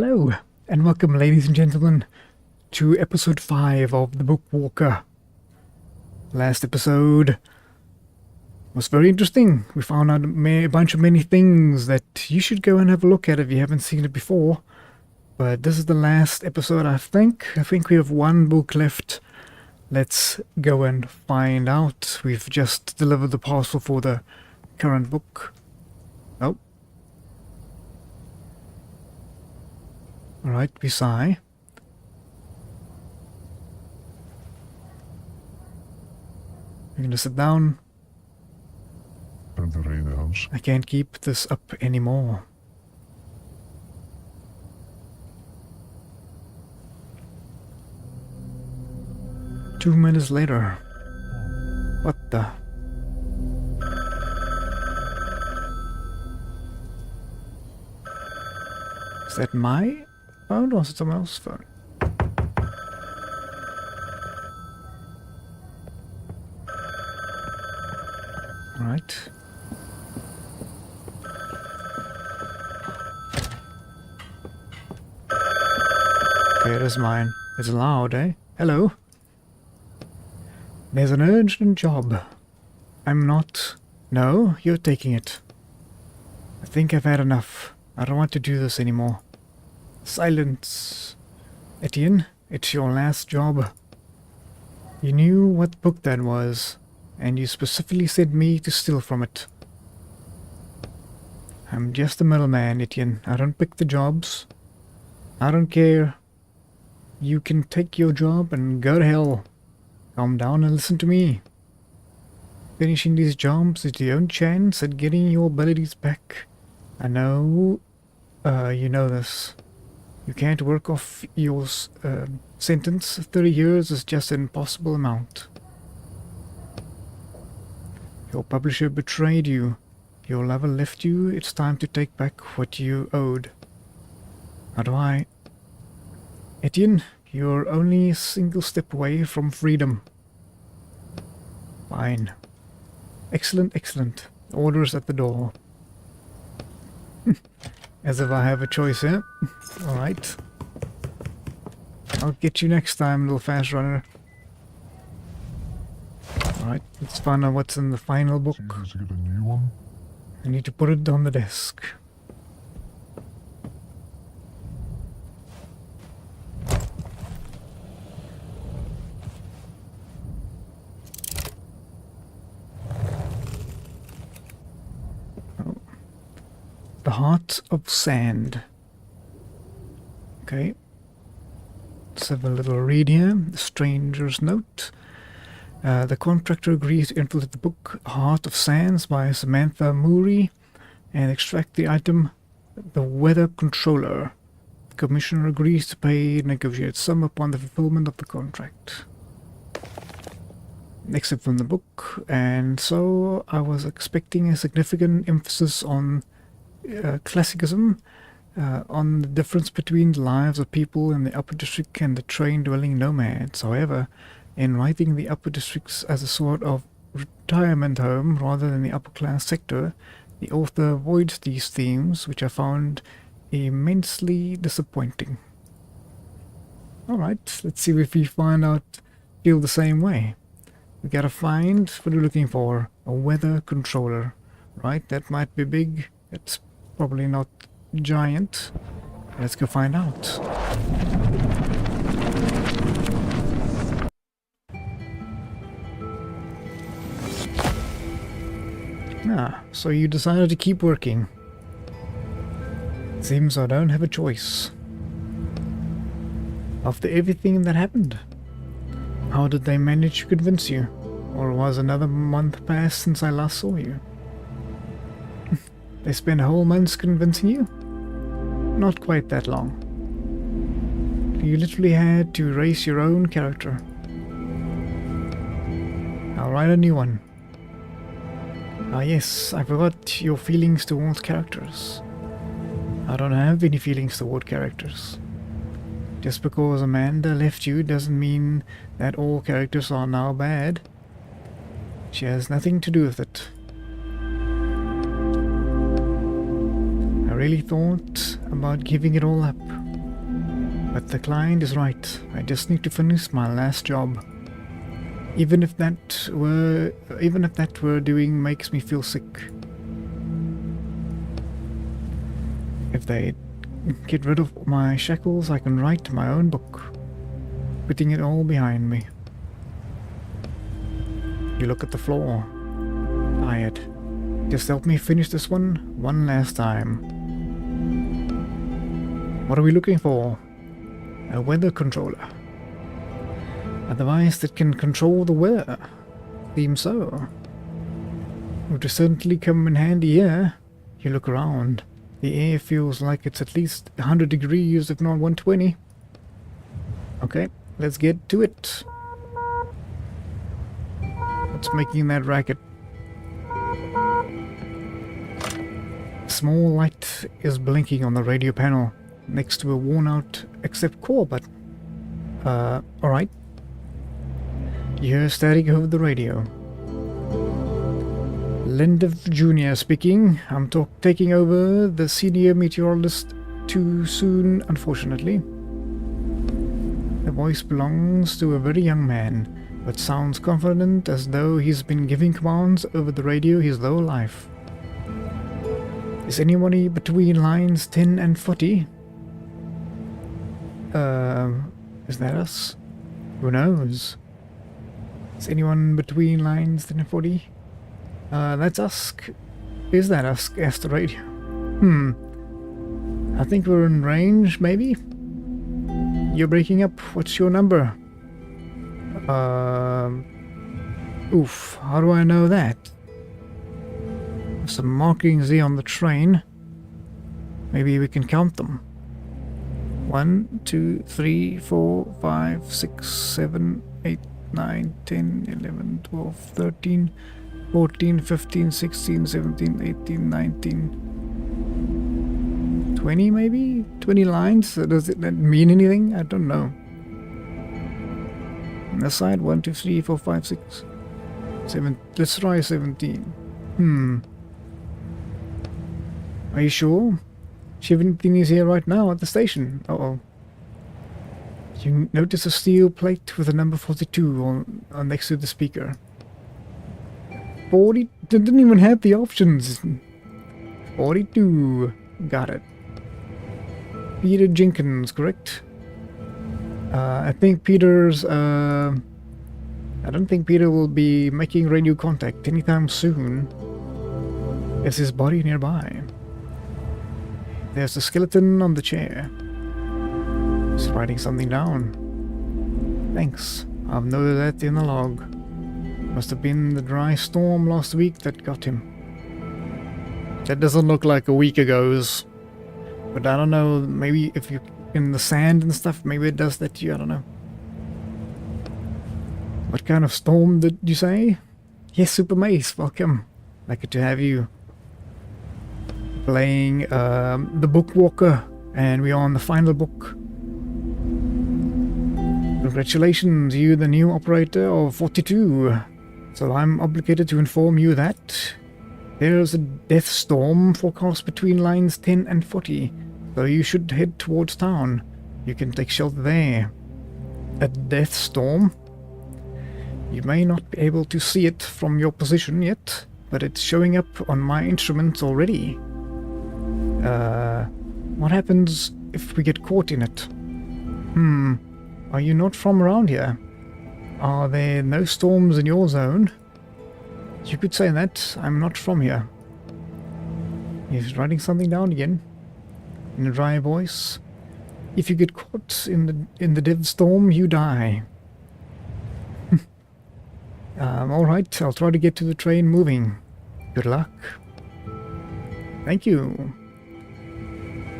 Hello, and welcome, ladies and gentlemen, to episode 5 of the Bookwalker. Last episode was very interesting. We found out a bunch of many things that you should go and have a look at if you haven't seen it before. But this is the last episode, I think. I think we have one book left. Let's go and find out. We've just delivered the parcel for the current book. Oh. Alright, we sigh. We're gonna sit down. I can't keep this up anymore. Two minutes later. What the? Is that my phone or is it someone else's phone? Alright. Okay, it is mine. It's loud, eh? Hello? There's an urgent job. I'm not... No, you're taking it. I think I've had enough. I don't want to do this anymore. Silence. Etienne, it's your last job. You knew what book that was, and you specifically sent me to steal from it. I'm just a middleman, Etienne. I don't pick the jobs. I don't care. You can take your job and go to hell. Calm down and listen to me. Finishing these jobs is your own chance at getting your abilities back. I know, you know this. You can't work off your sentence. 30 years is just an impossible amount. Your publisher betrayed you. Your lover left you. It's time to take back what you owed. How do I? Etienne, you're only a single step away from freedom. Fine. Excellent, excellent. Orders at the door. As if I have a choice here. Alright. I'll get you next time, little fast runner. Alright, let's find out what's in the final book. To get a new one? I need to put it on the desk. The Heart of Sand. Okay. Let's have a little read here. The Stranger's Note. The contractor agrees to infiltrate the book Heart of Sands by Samantha Murray and extract the item, the Weather Controller. The commissioner agrees to pay a negotiated sum upon the fulfillment of the contract. Except from the book, and so I was expecting a significant emphasis on classicism, on the difference between the lives of people in the upper district and the train-dwelling nomads. However, in writing the upper districts as a sort of retirement home rather than the upper-class sector, the author avoids these themes, which I found immensely disappointing. Alright, let's see if we feel the same way. We gotta find what we're looking for. A weather controller. Right, that might be big. It's probably not giant. Let's go find out. Ah, so you decided to keep working. Seems I don't have a choice. After everything that happened, how did they manage to convince you? Or was another month passed since I last saw you? They spent whole months convincing you? Not quite that long. You literally had to erase your own character. I'll write a new one. Ah yes, I forgot your feelings towards characters. I don't have any feelings toward characters. Just because Amanda left you doesn't mean that all characters are now bad. She has nothing to do with it. I really thought about giving it all up. But the client is right. I just need to finish my last job. Even if that were doing makes me feel sick. If they get rid of my shackles, I can write my own book, putting it all behind me. You look at the floor, tired. Just help me finish this one last time. What are we looking for? A weather controller. A device that can control the weather. Seems so. Would certainly come in handy here. You look around. The air feels like it's at least 100 degrees, if not 120. Okay, let's get to it. What's making that racket? A small light is blinking on the radio panel next to a worn-out accept call button. Alright. You hear static over the radio. Lindev Jr. speaking. I'm taking over the senior meteorologist too soon, unfortunately. The voice belongs to a very young man, but sounds confident as though he's been giving commands over the radio his whole life. Is anybody between lines 10 and 40? Is that us? Who knows? Is anyone between lines 10 and 40? That's us. Is that us? Asked the radio. I think we're in range, maybe? You're breaking up. What's your number? Oof. How do I know that? There's some markings here on the train. Maybe we can count them. 1, 2, 3, 4, 5, 6, 7, 8, 9, 10, 11, 12, 13, 14, 15, 16, 17, 18, 19, 20 maybe? 20 lines? Does it mean anything? I don't know. On this side, 1, 2, 3, 4, 5, 6, 7. Let's try 17. Are you sure? 17 is here right now at the station. Uh-oh. You notice a steel plate with a number 42 on next to the speaker. 40? Didn't even have the options. 42. Got it. Peter Jenkins, correct? I think Peter's... I don't think Peter will be making radio contact anytime soon. Is his body nearby? There's a skeleton on the chair. He's writing something down. Thanks. I've noted that in the log. Must have been the dry storm last week that got him. That doesn't look like a week ago's. But I don't know, maybe if you're in the sand and stuff, maybe it does that to you, I don't know. What kind of storm did you say? Yes, Super Mace, welcome. Lucky to have you. Playing the Bookwalker, and we are on the final book. Congratulations, you the new operator of 42. So I'm obligated to inform you that there's a death storm forecast between lines 10 and 40, so you should head towards town. You can take shelter there. A death storm? You may not be able to see it from your position yet, but it's showing up on my instruments already. What happens if we get caught in it? Are you not from around here? Are there no storms in your zone? You could say that. I'm not from here. He's writing something down again. In a dry voice. If you get caught in the dead storm, you die. Alright, I'll try to get to the train moving. Good luck. Thank you.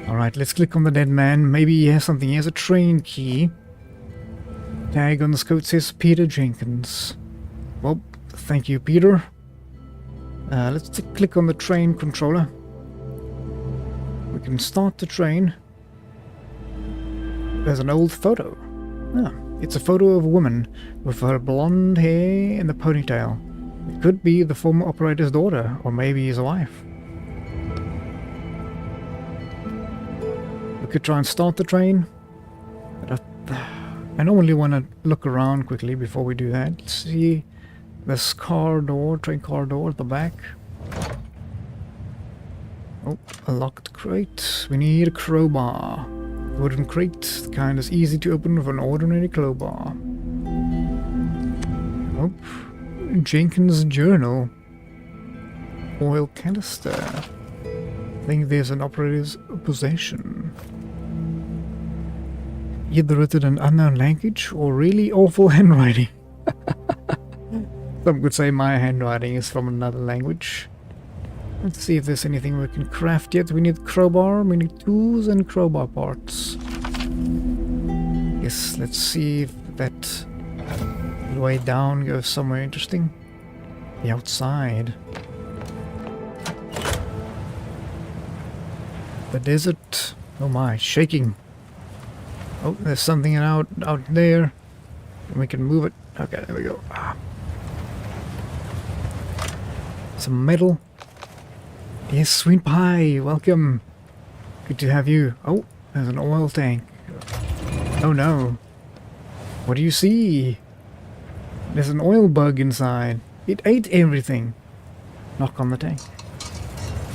Alright, let's click on the dead man. Maybe he has something. He has a train key. Tag on the coat says Peter Jenkins. Well, thank you, Peter. Let's click on the train controller. We can start the train. There's an old photo. Ah, it's a photo of a woman with her blonde hair in the ponytail. It could be the former operator's daughter, or maybe his wife. We could try and start the train. But I normally want to look around quickly before we do that. Let's see this car door, train car door at the back. Oh, a locked crate. We need a crowbar. Wooden crate, the kind is easy to open with an ordinary crowbar. Oh, Jenkins' journal. Oil canister. I think there's an operator's possession. Either written in unknown language or really awful handwriting. Some could say my handwriting is from another language. Let's see if there's anything we can craft yet. We need crowbar, we need tools and crowbar parts. Yes, let's see if that way down goes somewhere interesting. The outside. The desert. Oh my, shaking. Oh, there's something out there. We can move it. Okay, there we go. Some metal. Yes, sweet pie, welcome. Good to have you. Oh, there's an oil tank. Oh no. What do you see? There's an oil bug inside. It ate everything. Knock on the tank.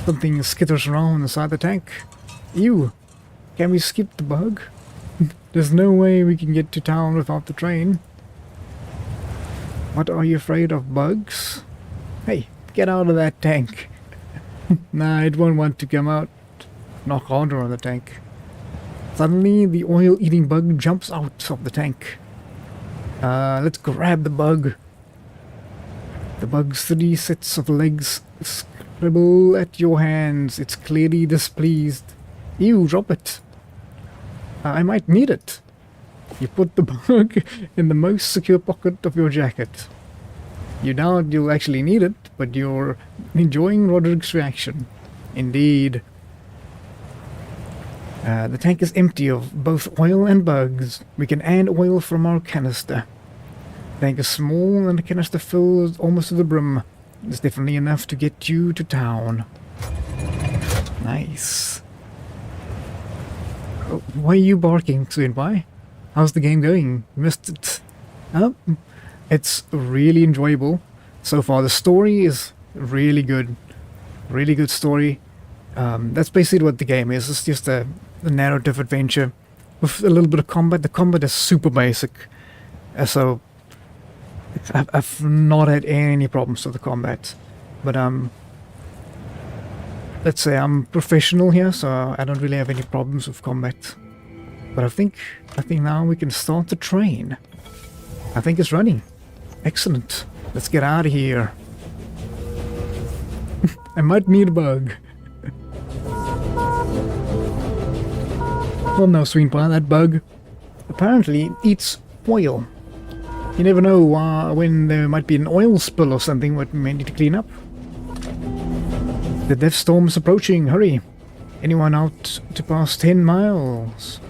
Something skitters around inside the tank. Ew. Can we skip the bug? There's no way we can get to town without the train. What, are you afraid of bugs? Hey, get out of that tank. Nah, it won't want to come out. Knock harder on the tank. Suddenly, the oil-eating bug jumps out of the tank. Let's grab the bug. The bug's 3 sets of legs scribble at your hands. It's clearly displeased. Ew, drop it. I might need it. You put the bug in the most secure pocket of your jacket. You doubt you'll actually need it, but you're enjoying Roderick's reaction. Indeed. The tank is empty of both oil and bugs. We can add oil from our canister. The tank is small and the canister fills almost to the brim. It's definitely enough to get you to town. Nice. Oh, why are you barking, Sunpai? How's the game going? Missed it. Oh, it's really enjoyable. So far, the story is really good. Really good story. That's basically what the game is. It's just a narrative adventure with a little bit of combat. The combat is super basic. So I've not had any problems with the combat. But let's say I'm professional here, so I don't really have any problems with combat. But I think now we can start the train. I think it's running. Excellent. Let's get out of here. I might need a bug. Well, no, Sweetpie, that bug apparently eats oil. You never know when there might be an oil spill or something what we may need to clean up. The death storm is approaching. Hurry. Anyone out to pass 10 miles?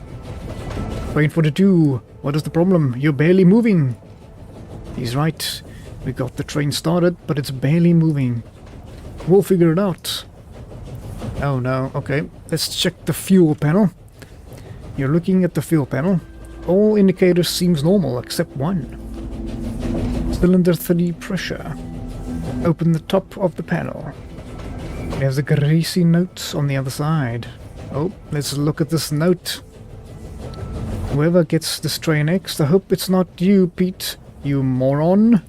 Train 42. What is the problem? You're barely moving. He's right. We got the train started, but it's barely moving. We'll figure it out. Oh no, okay. Let's check the fuel panel. You're looking at the fuel panel. All indicators seems normal except one. Cylinder 3 pressure. Open the top of the panel. There's a greasy note on the other side. Oh, let's look at this note. Whoever gets this train next, I hope it's not you, Pete. You moron.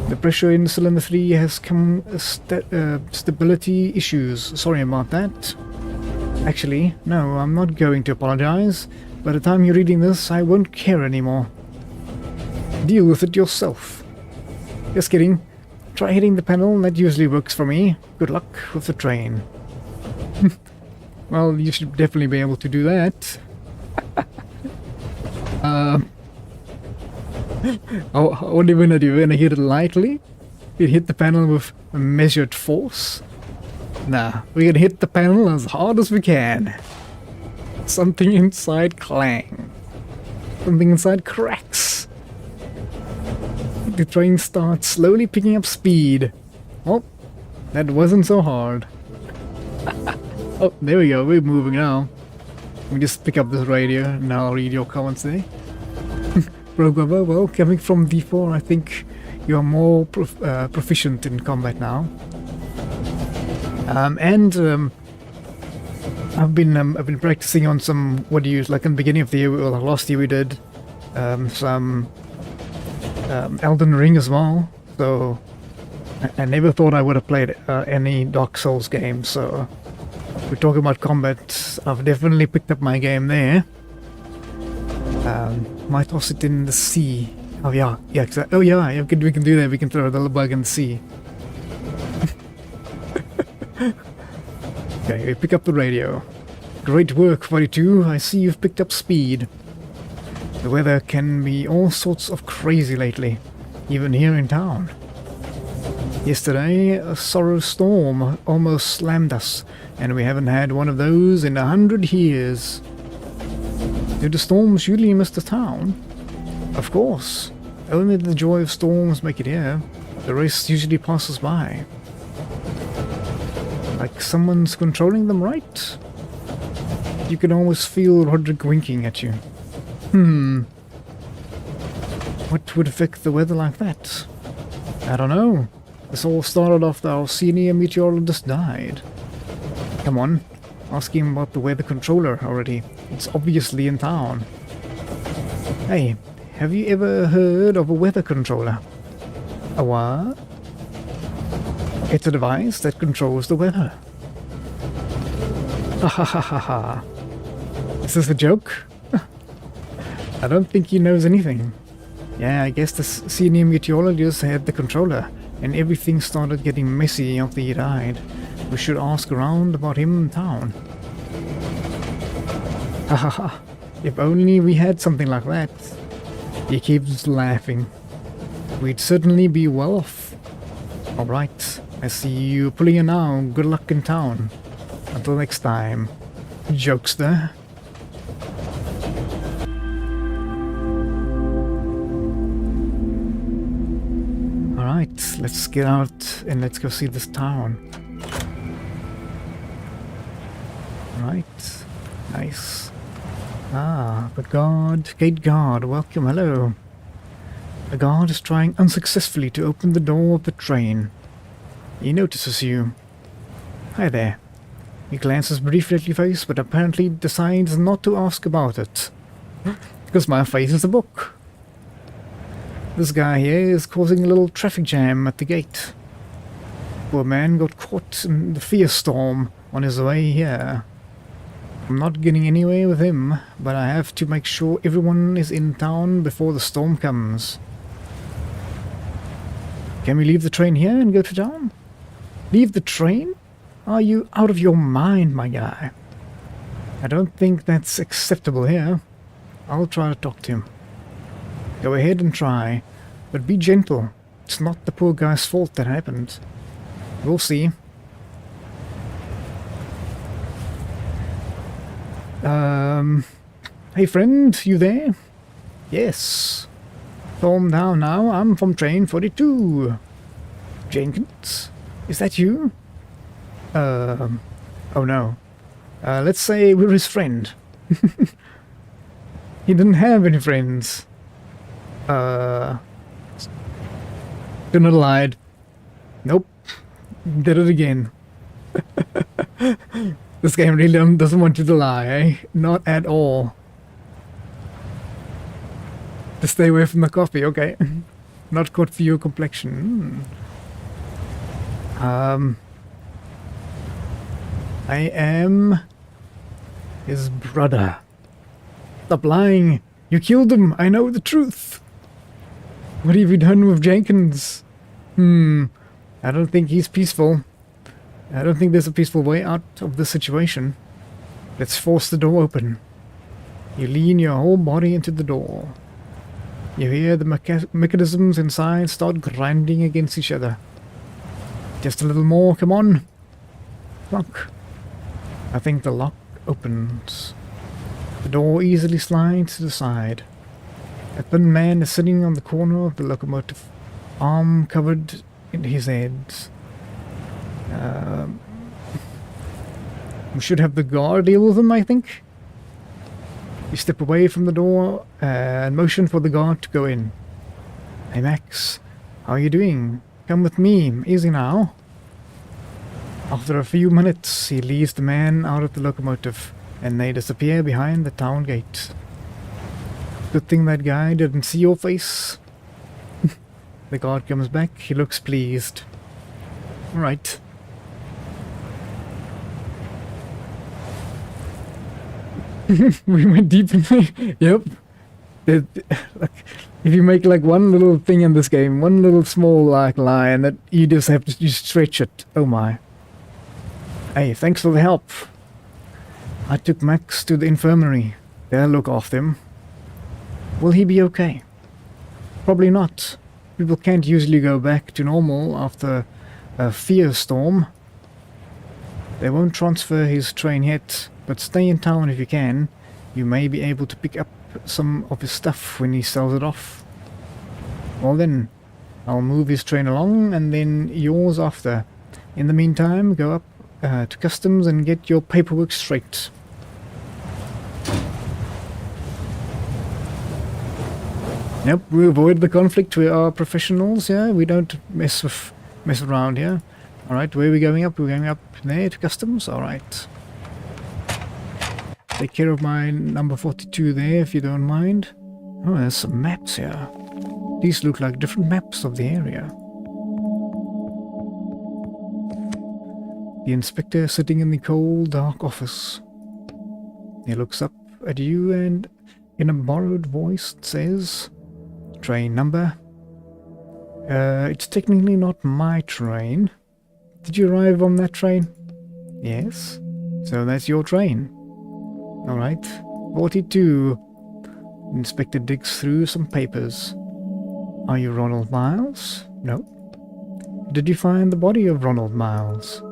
The pressure in cylinder 3 has come stability issues. Sorry about that. Actually, no, I'm not going to apologize. By the time you're reading this, I won't care anymore. Deal with it yourself. Just kidding. Try hitting the panel, that usually works for me. Good luck with the train. Well, you should definitely be able to do that. What are you gonna do? You're gonna hit it lightly? You hit the panel with a measured force? Nah, we're gonna hit the panel as hard as we can. Something inside clang. Something inside cracks. The train starts slowly picking up speed. Oh, that wasn't so hard. Oh, there we go, we're moving now. Let me just pick up this radio and I'll read your comments there. Bro Gwava, well, coming from V4, I think you are more proficient in combat now. I've been practicing on some, what do you use, like in the beginning of the year, well, last year we did some Elden Ring as well, so I never thought I would have played any Dark Souls game, so we're talking about combat. I've definitely picked up my game there. Might toss it in the sea. Oh yeah, exactly. Oh yeah, we can do that. We can throw the little bug in the sea. Okay, we pick up the radio. Great work, 42. I see you've picked up speed. The weather can be all sorts of crazy lately, even here in town. Yesterday, a sorrow storm almost slammed us, and we haven't had one of those in 100 years. Do the storms usually miss the town? Of course. Only the joy of storms make it here. The rest usually passes by. Like someone's controlling them, right? You can almost feel Roderick winking at you. What would affect the weather like that? I don't know. This all started after our senior meteorologist died. Come on, ask him about the weather controller already. It's obviously in town. Hey, have you ever heard of a weather controller? A what? It's a device that controls the weather. Ha ha ha ha ha. Is this a joke? I don't think he knows anything. Yeah, I guess the senior meteorologist had the controller, and everything started getting messy after he died. We should ask around about him in town. Ha ha ha. If only we had something like that. He keeps laughing. We'd certainly be well off. Alright, I see you pulling in now. Good luck in town. Until next time, jokester. Alright, let's get out and let's go see this town. Right, nice. Ah, the gate guard, welcome, hello. The guard is trying unsuccessfully to open the door of the train. He notices you. Hi there. He glances briefly at your face, but apparently decides not to ask about it. Because my face is a book. This guy here is causing a little traffic jam at the gate. Poor man got caught in the fear storm on his way here. I'm not getting anywhere with him, but I have to make sure everyone is in town before the storm comes. Can we leave the train here and go to town? Leave the train? Are you out of your mind, my guy? I don't think that's acceptable here. I'll try to talk to him. Go ahead and try, but be gentle. It's not the poor guy's fault that happened. We'll see. Hey friend, you there? Yes. Calm down now, I'm from train 42. Jenkins? Is that you? Oh no. Let's say we're his friend. He didn't have any friends. Couldn't have lied. Nope. Did it again. This game really doesn't want you to lie, eh? Not at all. To stay away from the coffee, okay. Not good for your complexion. I am his brother. Stop lying. You killed him. I know the truth. What have you done with Jenkins? I don't think he's peaceful. I don't think there's a peaceful way out of this situation. Let's force the door open. You lean your whole body into the door. You hear the mechanisms inside start grinding against each other. Just a little more, come on. Lock. I think the lock opens. The door easily slides to the side. A thin man is sitting on the corner of the locomotive, arm covered in his head. We should have the guard deal with him, I think. You step away from the door and motion for the guard to go in. Hey Max, how are you doing? Come with me, easy now. After a few minutes, he leads the man out of the locomotive, and they disappear behind the town gate. Good thing that guy didn't see your face. The guard comes back, he looks pleased. Right. We went deep in there. Yep. Like, if you make like one little thing in this game, one little small like line that you just have to stretch it. Oh my. Hey, thanks for the help. I took Max to the infirmary. They'll look after him. Will he be okay? Probably not. People can't usually go back to normal after a fear storm. They won't transfer his train yet, but stay in town if you can. You may be able to pick up some of his stuff when he sells it off. Well then, I'll move his train along and then yours after. In the meantime, go up to customs and get your paperwork straight. Yep, we avoid the conflict. We are professionals, yeah. We don't mess around here. Alright, where are we going up? We're going up there to customs? Alright. Take care of my number 42 there, if you don't mind. Oh, there's some maps here. These look like different maps of the area. The inspector sitting in the cold, dark office. He looks up at you and, in a borrowed voice, says, "Train number? It's technically not my train. Did you arrive on that train?" "Yes." "So that's your train." "Alright. 42. The inspector digs through some papers. "Are you Ronald Miles?" "No." "Did you find the body of Ronald Miles?"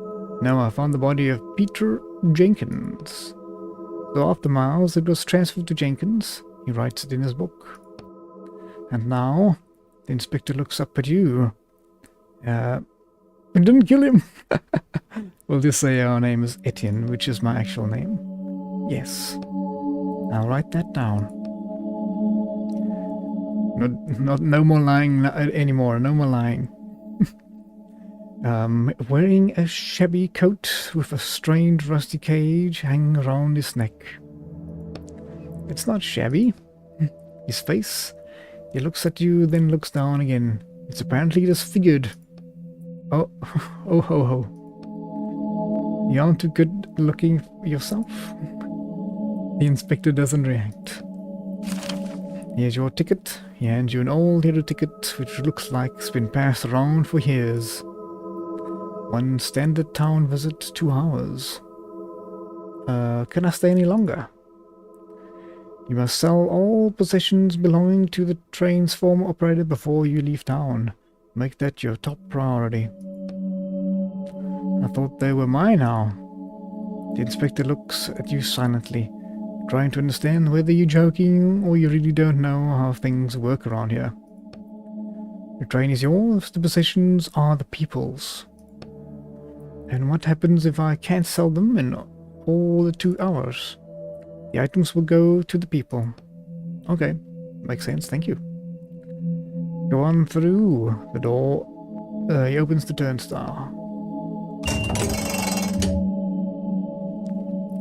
"No, I found the body of Peter Jenkins." So after Miles, it was transferred to Jenkins. He writes it in his book. "And now," the inspector looks up at you. We didn't kill him." We'll just say our name is Etienne, which is my actual name. "Yes. I'll write that down." No more lying anymore. No more lying. Wearing a shabby coat with a strange rusty cage hanging around his neck. It's not shabby. His face. He looks at you, then looks down again. It's apparently disfigured. Oh ho ho. You aren't too good looking yourself? The inspector doesn't react. "Here's your ticket." He hands you an old yellow ticket which looks like it's been passed around for years. "One standard town visit, 2 hours. Can I stay any longer?" "You must sell all possessions belonging to the train's former operator before you leave town. Make that your top priority." "I thought they were mine now." The inspector looks at you silently, trying to understand whether you're joking or you really don't know how things work around here. "The train is yours, the possessions are the people's." "And what happens if I can't sell them in all the 2 hours?" "The items will go to the people." "Okay, makes sense, thank you." Go on through the door. He opens the turnstile.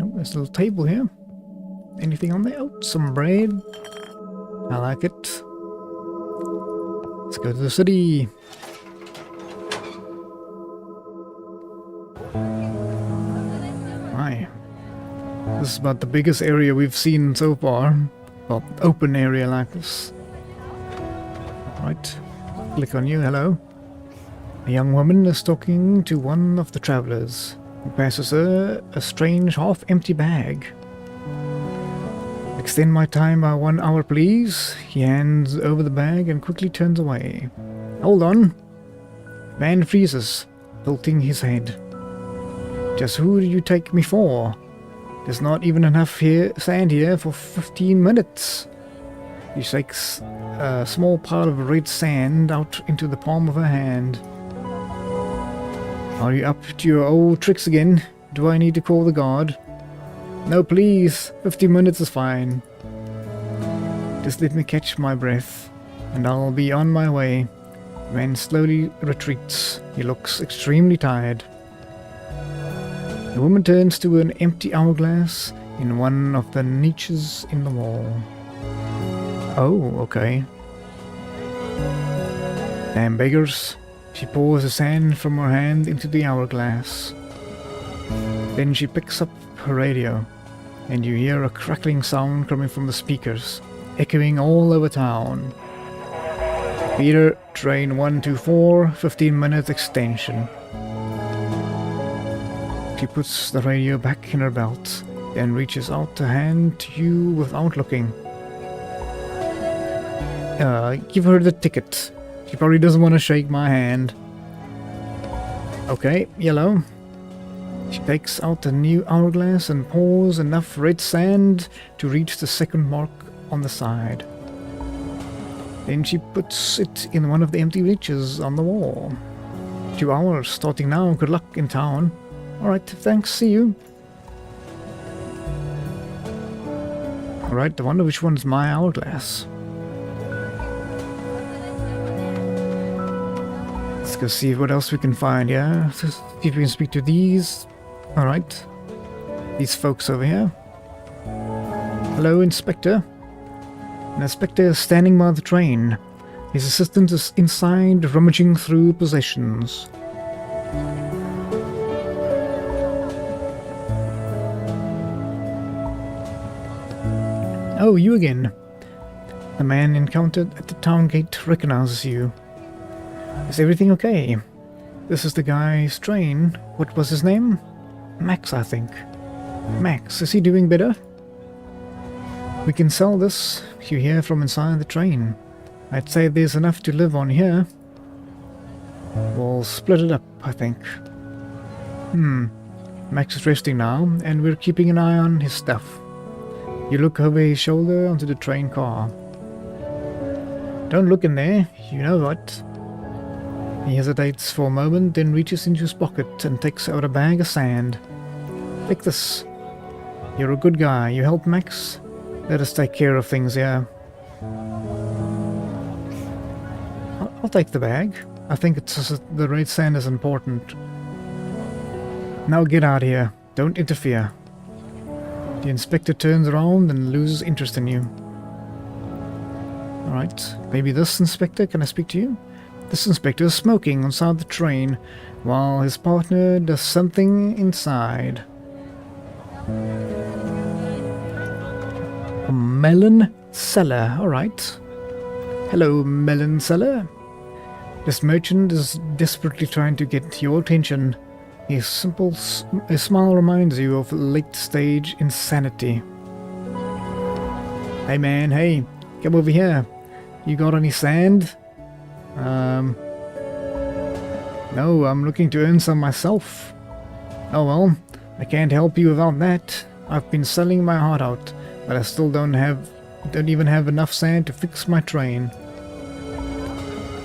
Oh, there's a little table here. Anything on there? Oh, some bread. I like it. Let's go to the city. Hi. This is about the biggest area we've seen so far. Well, open area like this. Right. Click on you. Hello. A young woman is talking to one of the travelers, who passes her a strange half-empty bag. "Extend my time by 1 hour, please." He hands over the bag and quickly turns away. "Hold on." Man freezes, tilting his head. "Just who do you take me for? There's not even enough sand here for 15 minutes. She shakes a small pile of red sand out into the palm of her hand. "Are you up to your old tricks again? Do I need to call the guard?" "No, please. 15 minutes is fine." Just let me catch my breath, and I'll be on my way. The man slowly retreats. He looks extremely tired. The woman turns to an empty hourglass in one of the niches in the wall. Oh, okay. Damn beggars. She pours the sand from her hand into the hourglass. Then she picks up her radio, and you hear a crackling sound coming from the speakers, echoing all over town. Peter, train 124, 15-minute extension. She puts the radio back in her belt, then reaches out to hand to you without looking. Give her the ticket. She probably doesn't want to shake my hand. Okay, yellow. She takes out a new hourglass and pours enough red sand to reach the second mark on the side. Then she puts it in one of the empty niches on the wall. 2 hours starting now. Good luck in town. Alright, thanks, see you. Alright, I wonder which one's my hourglass. Let's go see what else we can find, yeah? See if we can speak to these. Alright. These folks over here. Hello, Inspector. An inspector is standing by the train. His assistant is inside, rummaging through possessions. Oh, you again. The man encountered at the town gate recognizes you. Is everything okay? This is the guy's train. What was his name? Max, I think. Max, is he doing better? We can sell this, you hear from inside the train. I'd say there's enough to live on here. We'll split it up, I think. Max is resting now, and we're keeping an eye on his stuff. You look over his shoulder onto the train car. Don't look in there, you know what? He hesitates for a moment, then reaches into his pocket and takes out a bag of sand. Take this. You're a good guy. You help Max? Let us take care of things here. I'll take the bag. I think the red sand is important. Now get out of here. Don't interfere. The inspector turns around and loses interest in you. Alright, maybe this inspector, can I speak to you? This inspector is smoking inside the train while his partner does something inside. A melon seller, alright. Hello, melon seller. This merchant is desperately trying to get your attention. His smile reminds you of late-stage insanity. Hey man, hey, come over here. You got any sand? No, I'm looking to earn some myself. Oh well, I can't help you without that. I've been selling my heart out, but I still don't even have enough sand to fix my train.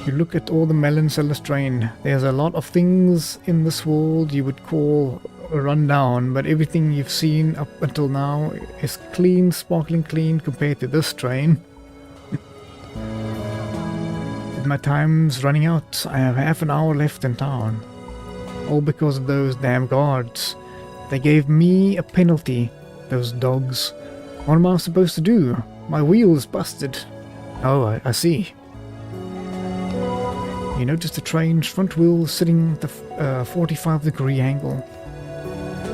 You look at all the melon sellers' train. There's a lot of things in this world you would call run down, but everything you've seen up until now is clean, sparkling clean compared to this train. My time's running out. I have half an hour left in town. All because of those damn guards. They gave me a penalty, those dogs. What am I supposed to do? My wheel is busted. Oh, I see. You notice the train's front wheel sitting at the 45-degree angle.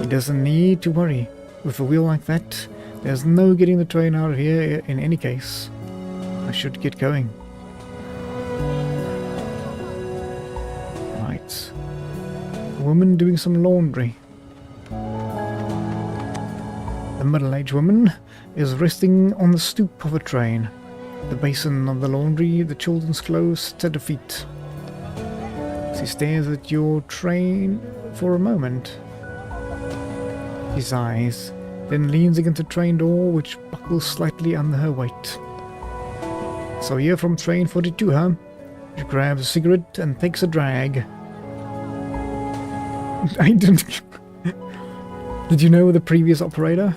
He doesn't need to worry. With a wheel like that, there's no getting the train out of here in any case. I should get going. Right. A woman doing some laundry. The middle-aged woman is resting on the stoop of a train. The basin of the laundry, the children's clothes sit at her feet. She stares at your train for a moment. She sighs, then leans against the train door, which buckles slightly under her weight. So you're from train 42, huh? She grabs a cigarette and takes a drag. I didn't... Did you know the previous operator?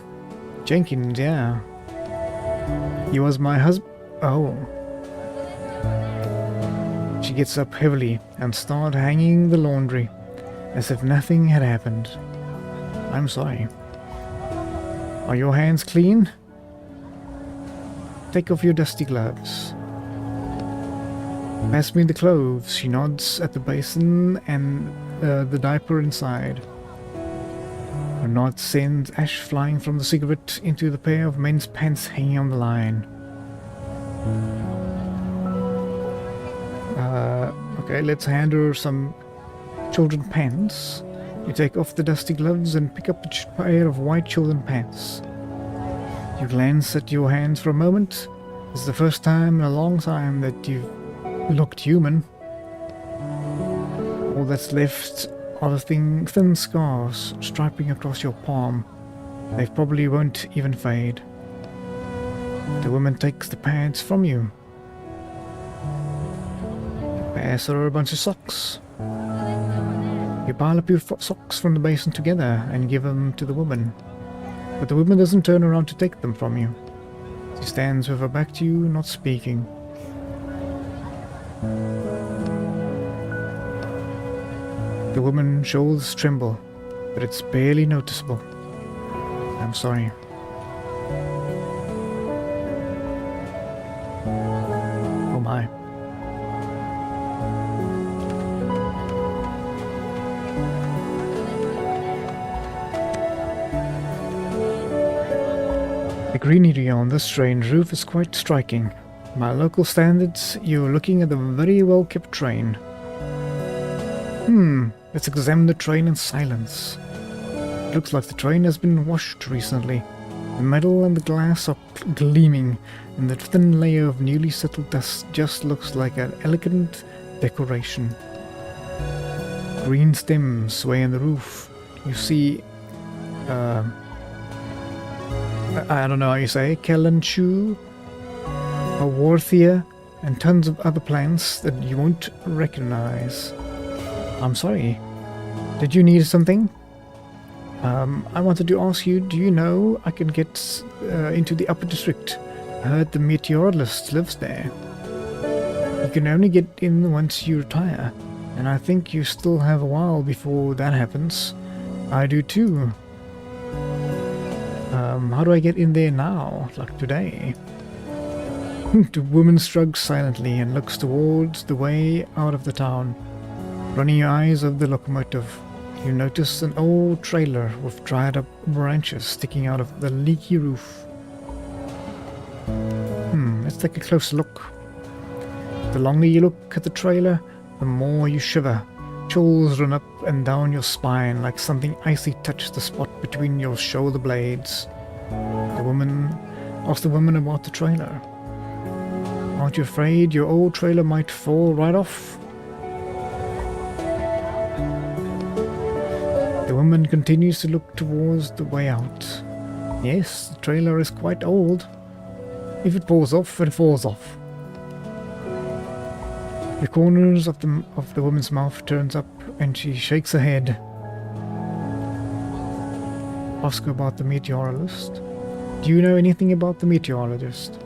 Jenkins, yeah. He was my Oh. She gets up heavily and starts hanging the laundry, as if nothing had happened. I'm sorry. Are your hands clean? Take off your dusty gloves. Pass me the clothes. She nods at the basin and the diaper inside. Her nod sends ash flying from the cigarette into the pair of men's pants hanging on the line. Okay, let's hand her some children's pants. You take off the dusty gloves and pick up a pair of white children's pants. You glance at your hands for a moment. It's the first time in a long time that you've looked human. All that's left are the thin scars striping across your palm. They probably won't even fade. The woman takes the pads from you. Pass her a bunch of socks. You pile up your socks from the basin together and give them to the woman. But the woman doesn't turn around to take them from you. She stands with her back to you, not speaking. The woman's shoulders tremble, but it's barely noticeable. I'm sorry. Oh my. The greenery on this train roof is quite striking. By local standards, you're looking at a very well-kept train. Let's examine the train in silence. It looks like the train has been washed recently. The metal and the glass are gleaming, and the thin layer of newly settled dust just looks like an elegant decoration. Green stems sway on the roof. You see, I don't know how you say, Kalanchu, a Warthia, and tons of other plants that you won't recognize. I'm sorry. Did you need something? I wanted to ask you, do you know I can get into the upper district? I heard the meteorologist lives there. You can only get in once you retire, and I think you still have a while before that happens. I do too. How do I get in there now, like today? The woman shrugs silently and looks towards the way out of the town. Running your eyes over the locomotive, you notice an old trailer with dried up branches sticking out of the leaky roof. Let's take a closer look. The longer you look at the trailer, the more you shiver. Chills run up and down your spine like something icy touched the spot between your shoulder blades. The woman asks the woman about the trailer. Aren't you afraid your old trailer might fall right off? The woman continues to look towards the way out. Yes, the trailer is quite old. If it falls off, it falls off. The corners of the woman's mouth turns up and she shakes her head. Ask her about the meteorologist. Do you know anything about the meteorologist?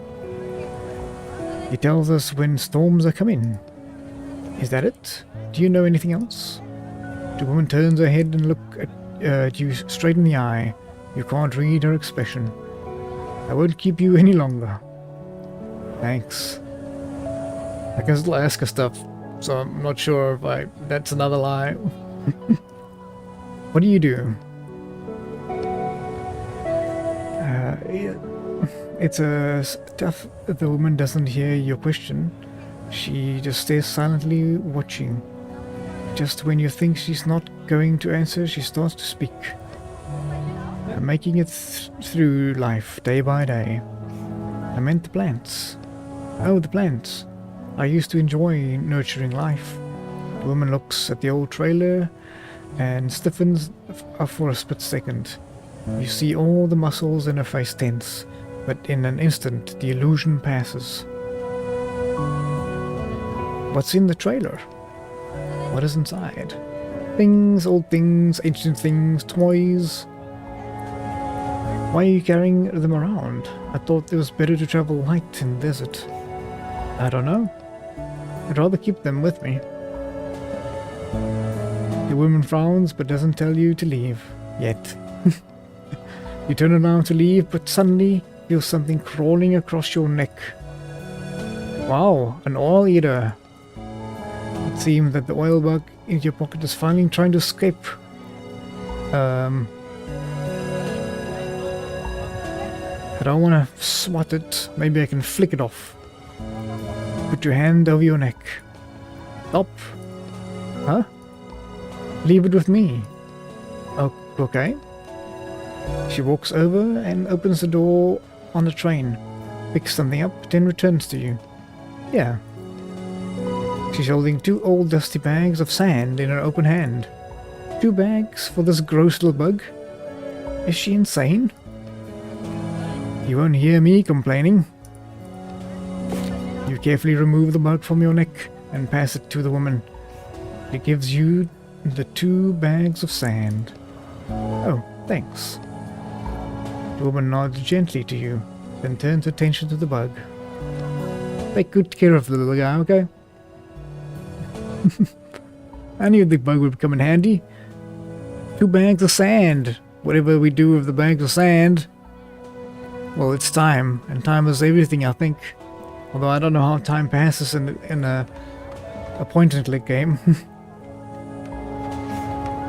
He tells us when storms are coming. Is that it? Do you know anything else? The woman turns her head and looks at you straight in the eye. You can't read her expression. I won't keep you any longer. Thanks. I can still ask her stuff, so I'm not sure if that's another lie. What do you do? It's tough that the woman doesn't hear your question. She just stays silently watching. Just when you think she's not going to answer, she starts to speak. Making it through life day by day. I meant the plants. Oh, the plants. I used to enjoy nurturing life. The woman looks at the old trailer and stiffens for a split second. You see all the muscles in her face tense, but in an instant the illusion passes. What's in the trailer? What is inside? Things, old things, ancient things, toys. Why are you carrying them around? I thought it was better to travel light in the desert. I don't know. I'd rather keep them with me. The woman frowns but doesn't tell you to leave. Yet. You turn around to leave, but suddenly feel something crawling across your neck. Wow, an oil eater. It seems that the oil bug in your pocket is finally trying to escape. I don't want to swat it. Maybe I can flick it off. Put your hand over your neck. Stop. Huh? Leave it with me. Oh, okay. She walks over and opens the door on the train, picks something up, then returns to you. Yeah. She's holding 2 old dusty bags of sand in her open hand. 2 bags for this gross little bug? Is she insane? You won't hear me complaining. You carefully remove the bug from your neck and pass it to the woman. She gives you the 2 bags of sand. Oh, thanks. The woman nods gently to you, then turns attention to the bug. Take good care of the little guy, okay? I knew the bug would come in handy. 2 bags of sand. Whatever we do with the bags of sand. Well, it's time, and time is everything, I think. Although I don't know how time passes in a point-and-click game.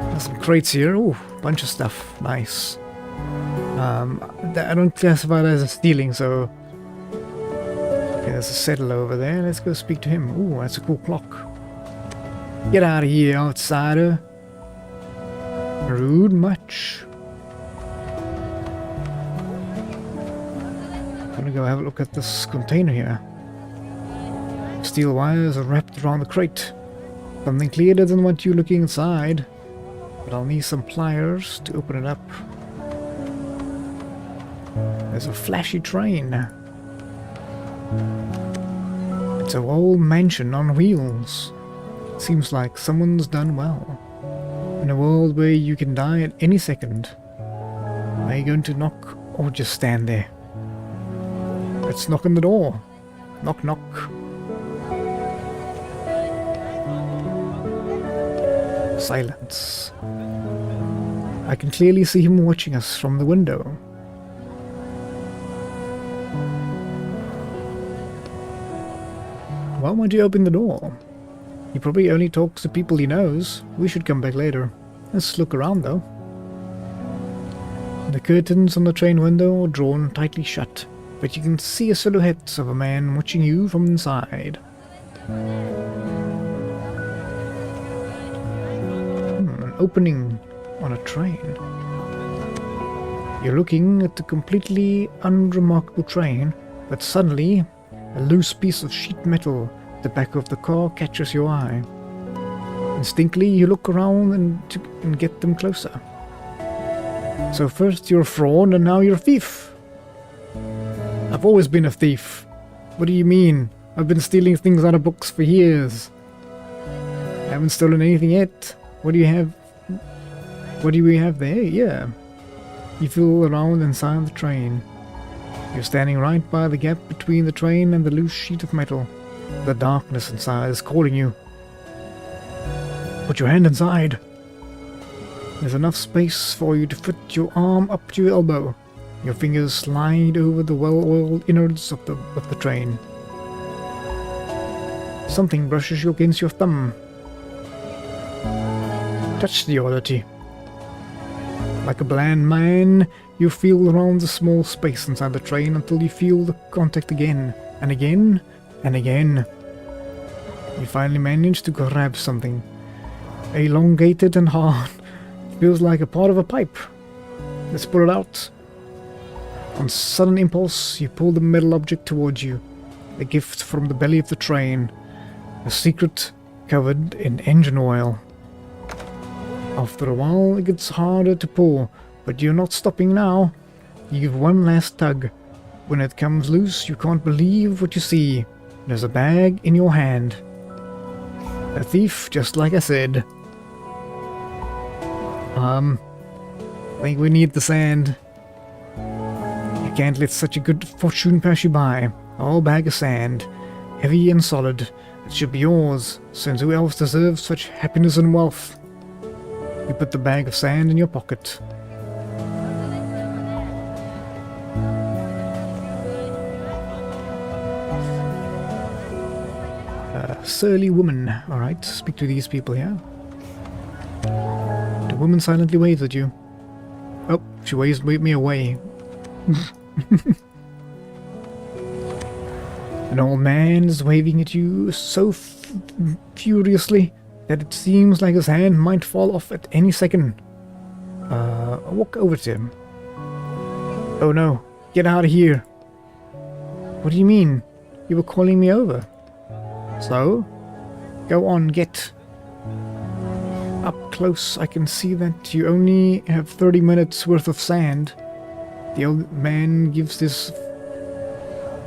There's some crates here. Ooh, bunch of stuff. Nice. I don't classify it as a stealing, so... Okay, there's a settler over there. Let's go speak to him. Ooh, that's a cool clock. Get out of here, outsider. Rude much. I'm gonna go have a look at this container here. Steel wires are wrapped around the crate. Something clear doesn't want you looking inside. But I'll need some pliers to open it up. There's a flashy train. It's an old mansion on wheels. Seems like someone's done well. In a world where you can die at any second. Are you going to knock or just stand there? Let's knock on the door. Knock, knock. Silence. I can clearly see him watching us from the window. Why won't you open the door? He probably only talks to people he knows. We should come back later. Let's look around though. The curtains on the train window are drawn tightly shut, but you can see a silhouette of a man watching you from inside. An opening on a train. You're looking at the completely unremarkable train, but suddenly a loose piece of sheet metal at the back of the car catches your eye. Instinctively you look around and get them closer. So first you're a fraud and now you're a thief. I've always been a thief. What do you mean? I've been stealing things out of books for years. I haven't stolen anything yet. What do you have? What do we have there? Yeah. You feel around inside the train. You're standing right by the gap between the train and the loose sheet of metal. The darkness inside is calling you. Put your hand inside. There's enough space for you to fit your arm up to your elbow. Your fingers slide over the well-oiled innards of the train. Something brushes you against your thumb. Touch the oddity. Like a blind man, you feel around the small space inside the train until you feel the contact again, and again, and again. You finally manage to grab something. Elongated and hard. Feels like a part of a pipe. Let's pull it out. On sudden impulse, you pull the metal object towards you. A gift from the belly of the train. A secret covered in engine oil. After a while, it gets harder to pull, but you're not stopping now. You give one last tug. When it comes loose, you can't believe what you see. There's a bag in your hand. A thief, just like I said. I think we need the sand. You can't let such a good fortune pass you by. A whole bag of sand. heavy and solid. It should be yours, since who else deserves such happiness and wealth? You put the bag of sand in your pocket. Surly woman. Alright, speak to these people here. The woman silently waves at you. Oh, she waves me away. An old man is waving at you so furiously that it seems like his hand might fall off at any second. I'll walk over to him. Oh no, get out of here. What do you mean? You were calling me over. So, go on, get. Up close, I can see that you only have 30 minutes worth of sand. The old man gives this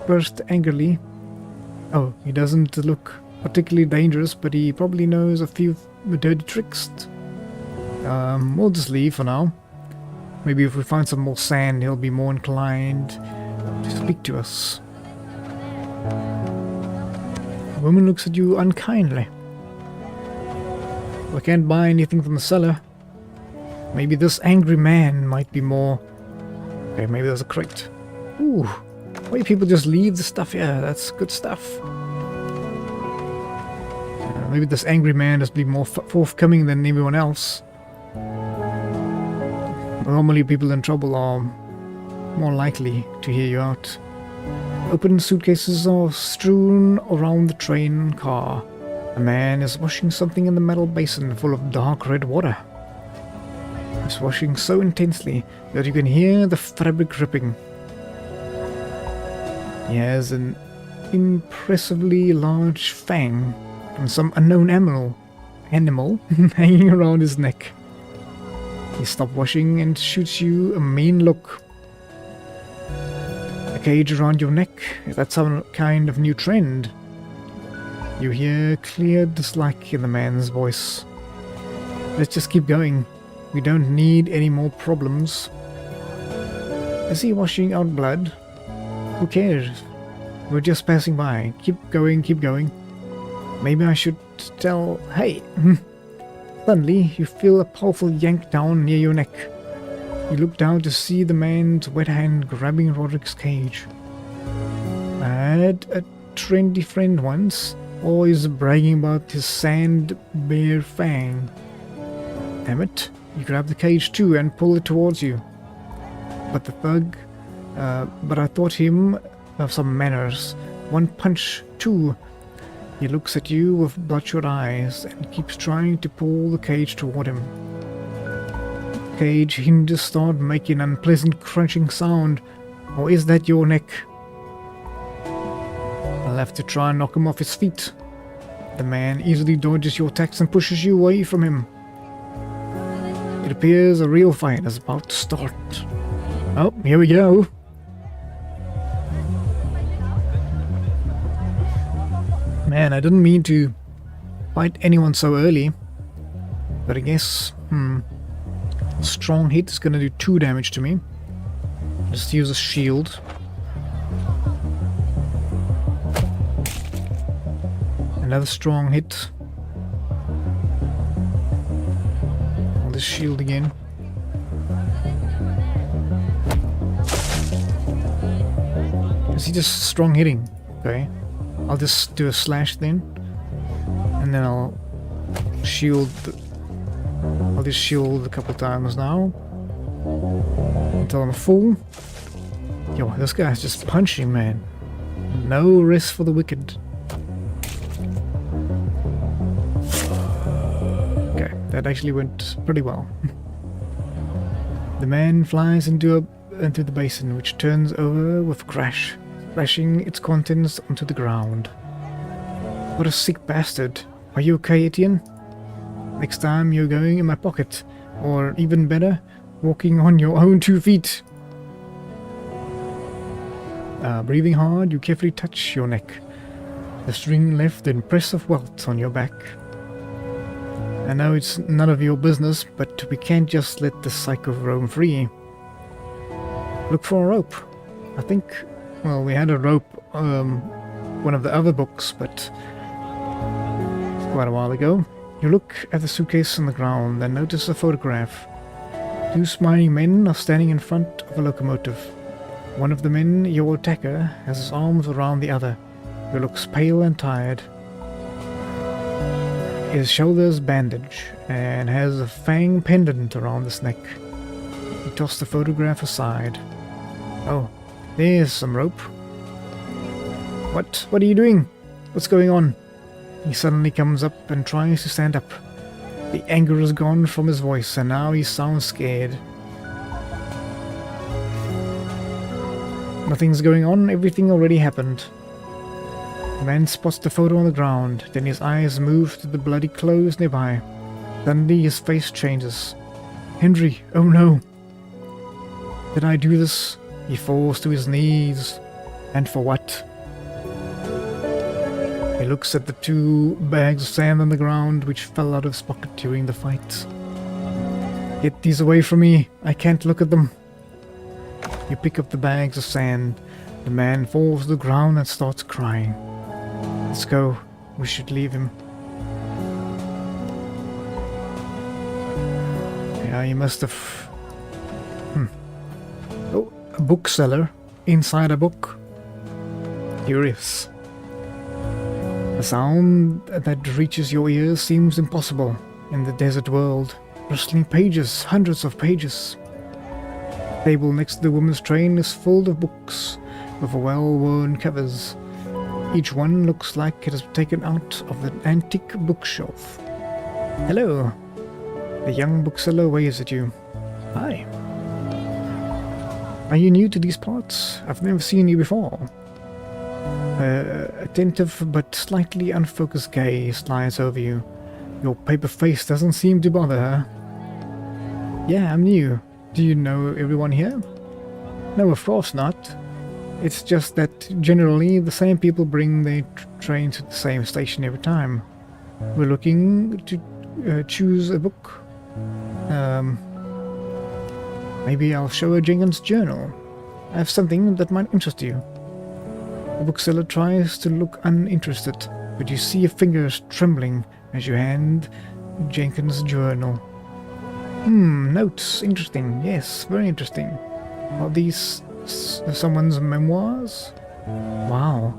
burst angrily. Oh, he doesn't look particularly dangerous, but he probably knows a few dirty tricks. We'll just leave for now. Maybe if we find some more sand, he'll be more inclined to speak to us. The woman looks at you unkindly. I can't buy anything from the cellar. Maybe this angry man might be more... Okay, maybe there's a crate. Ooh, why do people just leave the stuff here? That's good stuff. Maybe this angry man has been more forthcoming than everyone else. Normally people in trouble are more likely to hear you out. Open suitcases are strewn around the train car. A man is washing something in the metal basin full of dark red water. He's washing so intensely that you can hear the fabric ripping. He has an impressively large fang from some unknown animal hanging around his neck. He stops washing and shoots you a mean look. A cage around your neck, is that some kind of new trend? You hear clear dislike in the man's voice. Let's just keep going. We don't need any more problems. Is he washing out blood? Who cares? We're just passing by. Keep going, keep going. Maybe I should tell... Hey! Suddenly, you feel a powerful yank down near your neck. You look down to see the man's wet hand grabbing Roderick's cage. I had a trendy friend once, always bragging about his sand bear fang. Damn it, you grab the cage too and pull it towards you. But the thug, but I thought him of some manners. One punch, too. He looks at you with bloodshot eyes and keeps trying to pull the cage toward him. Cage hinges start making an unpleasant crunching sound. Or is that your neck? I'll have to try and knock him off his feet. The man easily dodges your attacks and pushes you away from him. It appears a real fight is about to start. Oh, here we go. Man, I didn't mean to fight anyone so early. But I guess, a strong hit is gonna do 2 damage to me. Just use a shield. Another strong hit. I'll just shield again. Is he just strong hitting? Okay. I'll just do a slash then. And then I'll shield. I'll just shield a couple times now. Until I'm full. Yo, this guy's just punching, man. No rest for the wicked. Okay, that actually went pretty well. The man flies into the basin, which turns over with a crash, splashing its contents onto the ground. What a sick bastard. Are you okay, Etienne? Next time you're going in my pocket, or even better, walking on your own 2 feet. Breathing hard, you carefully touch your neck. The string left an impressive welt on your back. I know it's none of your business, but we can't just let the psycho roam free. Look for a rope. I think, well, we had a rope one of the other books, but quite a while ago. You look at the suitcase on the ground and notice a photograph. 2 smiling men are standing in front of a locomotive. One of the men, your attacker, has his arms around the other, who looks pale and tired. His shoulders bandaged and has a fang pendant around his neck. He tossed the photograph aside. Oh, there's some rope. What are you doing? What's going on? He suddenly comes up and tries to stand up. The anger is gone from his voice, and now he sounds scared. Nothing's going on, everything already happened. The man spots the photo on the ground, then his eyes move to the bloody clothes nearby. Suddenly his face changes. Henry, oh no! Did I do this? He falls to his knees. And for what? He looks at the 2 bags of sand on the ground which fell out of his pocket during the fight. Get these away from me. I can't look at them. You pick up the bags of sand. The man falls to the ground and starts crying. Let's go. We should leave him. Yeah, he must have... Oh, a bookseller inside a book. Curious. The sound that reaches your ears seems impossible in the desert world. Rustling pages, hundreds of pages. The table next to the woman's train is full of books with well-worn covers. Each one looks like it is taken out of an antique bookshelf. Hello. The young bookseller waves at you. Hi. Are you new to these parts? I've never seen you before. Attentive but slightly unfocused gaze slides over you. Your paper face doesn't seem to bother her. Yeah, I'm new. Do you know everyone here? No, of course not. It's just that generally the same people bring their train to the same station every time. We're looking to choose a book. Maybe I'll show her Jenkins' journal. I have something that might interest you. The bookseller tries to look uninterested, but you see your fingers trembling as you hand Jenkins' journal. Notes. Interesting. Yes, very interesting. Are these someone's memoirs? Wow.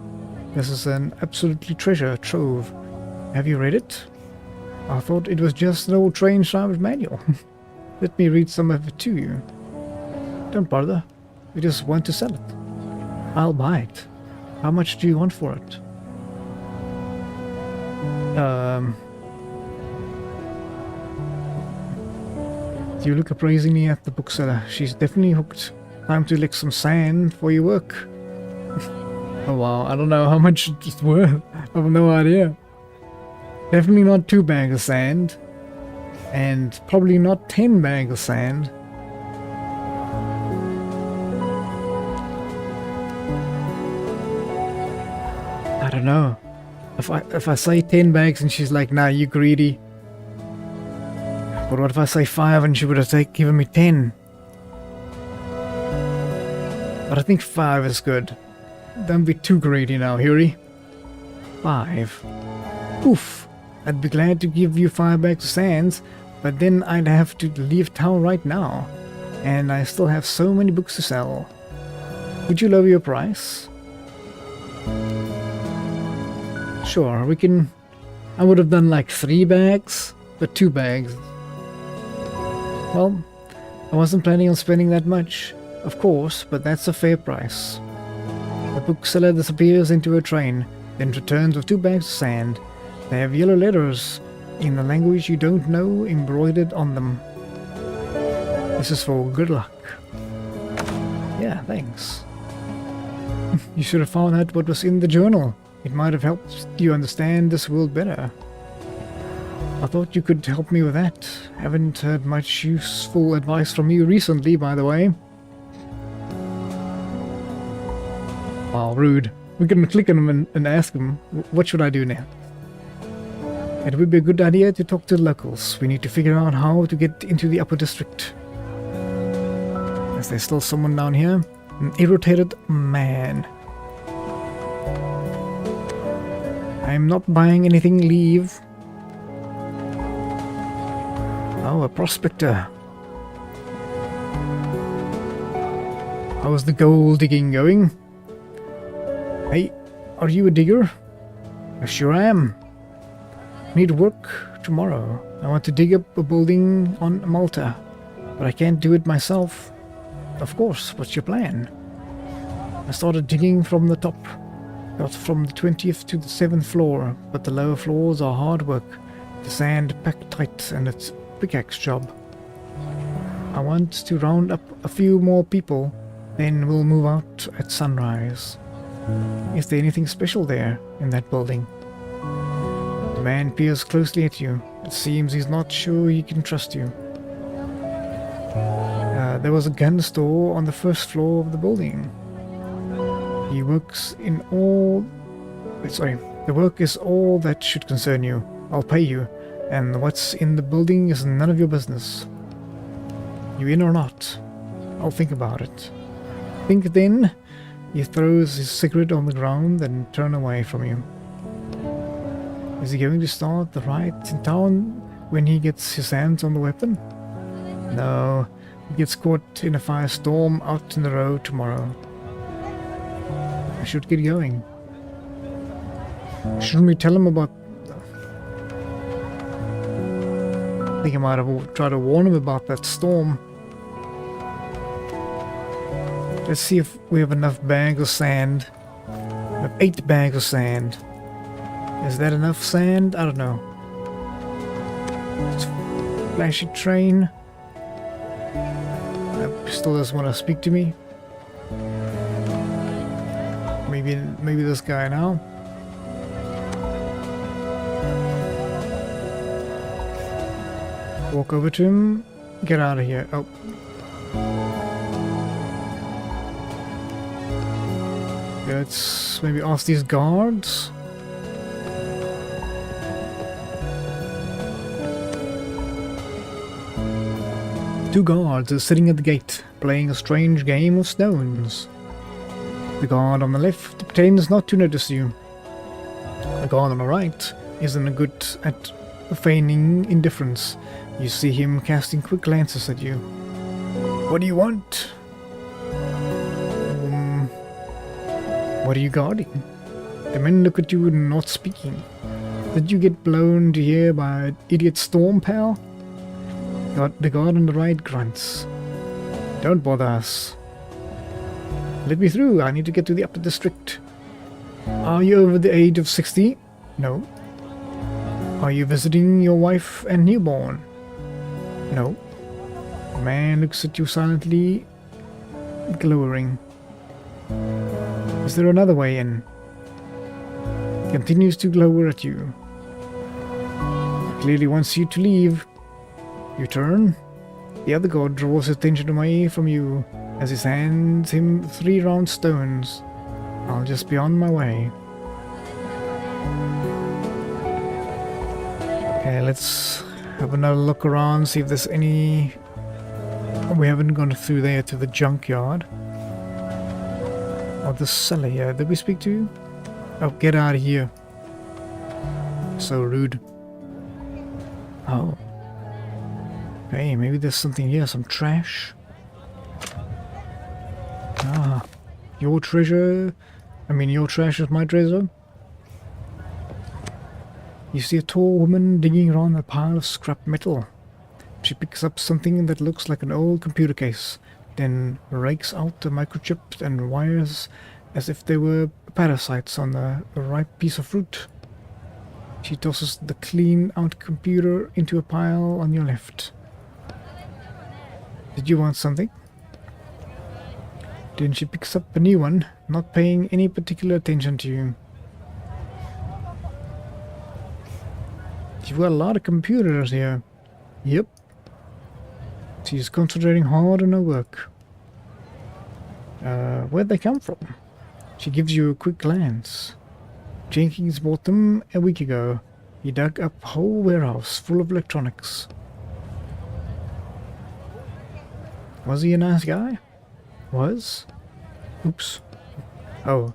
This is an absolutely treasure trove. Have you read it? I thought it was just an old train driver's manual. Let me read some of it to you. Don't bother. We just want to sell it. I'll buy it. How much do you want for it? You look appraisingly at the bookseller. She's definitely hooked. Time to lick some sand for your work. Oh wow, I don't know how much it's worth. I have no idea. Definitely not 2 bags of sand. And probably not 10 bags of sand. I don't know. If I say 10 bags and she's like, nah, you greedy. But what if I say 5 and she would have given me 10? But I think 5 is good. Don't be too greedy now, Huey. 5. Oof. I'd be glad to give you 5 bags of sands, but then I'd have to leave town right now. And I still have so many books to sell. Would you lower your price? Sure, we can... I would have done like 3 bags, but 2 bags. Well, I wasn't planning on spending that much, of course, but that's a fair price. The bookseller disappears into a train, then returns with 2 bags of sand. They have yellow letters in a language you don't know embroidered on them. This is for good luck. Yeah, thanks. You should have found out what was in the journal. It might have helped you understand this world better. I thought you could help me with that. Haven't heard much useful advice from you recently, by the way. Wow, rude. We can click on him and ask him, what should I do now? It would be a good idea to talk to the locals. We need to figure out how to get into the upper district. Is there still someone down here? An irritated man. I'm not buying anything, leave. Oh, a prospector. How's the gold digging going? Hey, are you a digger? I sure am. Need work tomorrow. I want to dig up a building on Malta, but I can't do it myself. Of course, what's your plan? I started digging from the top. Got from the 20th to the 7th floor, but the lower floors are hard work. The sand packed tight and it's a pickaxe job. I want to round up a few more people, then we'll move out at sunrise. Is there anything special there in that building? The man peers closely at you. It seems he's not sure he can trust you. There was a gun store on the first floor of the building. He works in all... the work is all that should concern you. I'll pay you, and what's in the building is none of your business. You in or not? I'll think about it. Think then. He throws his cigarette on the ground and turns away from you. Is he going to start the riot in town when he gets his hands on the weapon? No, he gets caught in a firestorm out in the road tomorrow. I should get going. Shouldn't we tell him about... I think I might have tried to warn him about that storm. Let's see if we have enough bags of sand. We have 8 bags of sand. Is that enough sand? I don't know. Flashy train. Still doesn't want to speak to me. Maybe this guy now. Walk over to him. Get out of here. Oh. Let's maybe ask these guards. Two guards are sitting at the gate, playing a strange game of stones. The guard on the left pretends not to notice you. The guard on the right isn't good at feigning indifference. You see him casting quick glances at you. What do you want? What are you guarding? The men look at you not speaking. Did you get blown to here by an idiot storm, pal? The guard on the right grunts. Don't bother us. Let me through. I need to get to the upper district. Are you over the age of 60? No. Are you visiting your wife and newborn? No. The man looks at you silently, glowering. Is there another way in? He continues to glower at you. He clearly wants you to leave. You turn. The other guard draws his attention away from you as he hands him 3 round stones. I'll just be on my way. Okay, let's have another look around, see if there's any... We haven't gone through there to the junkyard. Or the cellar here. Did we speak to you? Oh, get out of here. So rude. Oh. Hey, maybe there's something here, some trash. Ah, your treasure. I mean, your trash is my treasure. You see a tall woman digging around a pile of scrap metal. She picks up something that looks like an old computer case, then rakes out the microchips and wires as if they were parasites on a ripe piece of fruit. She tosses the clean out computer into a pile on your left. Did you want something? Then she picks up a new one, not paying any particular attention to you. You've got a lot of computers here. Yep. She's concentrating hard on her work. Where'd they come from? She gives you a quick glance. Jenkins bought them a week ago. He dug up a whole warehouse full of electronics. Was he a nice guy? Was? Oops. Oh.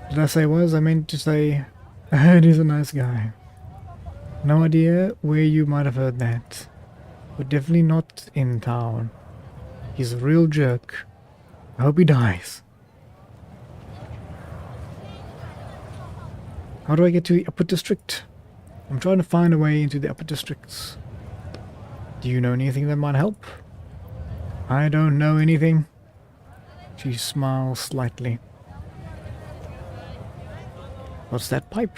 Did I say was? I meant to say I heard he's a nice guy. No idea where you might have heard that, but definitely not in town. He's a real jerk. I hope he dies. How do I get to the upper district? I'm trying to find a way into the upper districts. Do you know anything that might help? I don't know anything. She smiles slightly. What's that pipe?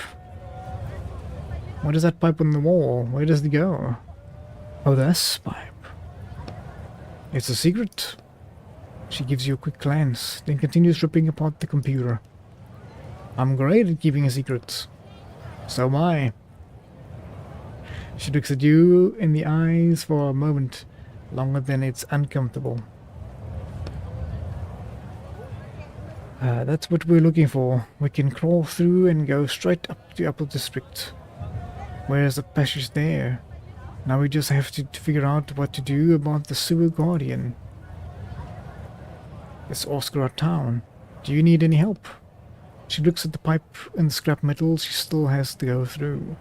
What is that pipe on the wall? Where does it go? Oh, this pipe. It's a secret. She gives you a quick glance, then continues ripping apart the computer. I'm great at keeping a secret. So am I. She looks at you in the eyes for a moment, longer than it's uncomfortable. That's what we're looking for. We can crawl through and go straight up to Upper District. Where's the passage there? Now we just have to figure out what to do about the sewer guardian. It's Oscar town. Do you need any help? She looks at the pipe and the scrap metal she still has to go through.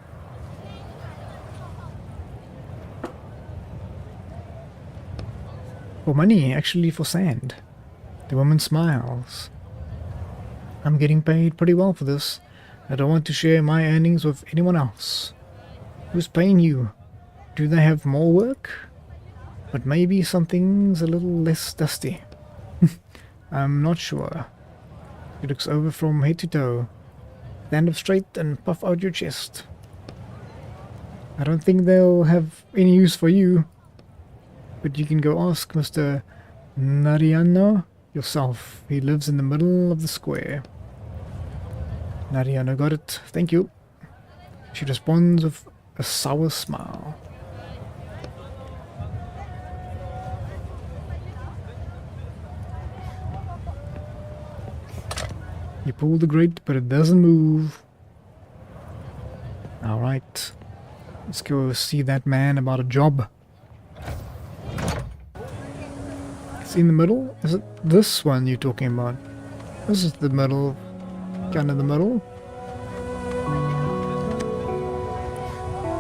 For money, actually for sand. The woman smiles. I'm getting paid pretty well for this. I don't want to share my earnings with anyone else. Who's paying you? Do they have more work? But maybe something's a little less dusty. I'm not sure. He looks over from head to toe. Stand up straight and puff out your chest. I don't think they'll have any use for you. But you can go ask Mr. Nariano yourself. He lives in the middle of the square. Nariano got it. Thank you. She responds with a sour smile. You pull the grate, but it doesn't move. Alright. Let's go see that man about a job. It's in the middle? Is it this one you're talking about? This is the middle. Kind of the middle.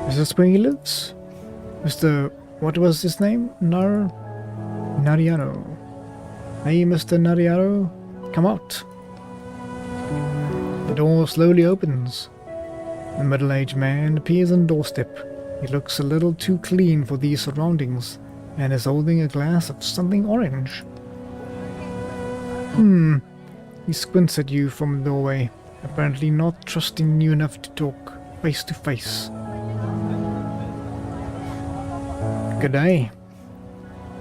Is this where he lives? Mr. What was his name? Nariano. Hey, Mr. Nariano. Come out. The door slowly opens. The middle-aged man appears on the doorstep. He looks a little too clean for these surroundings and is holding a glass of something orange. He squints at you from the doorway, apparently not trusting you enough to talk face to face. Good day.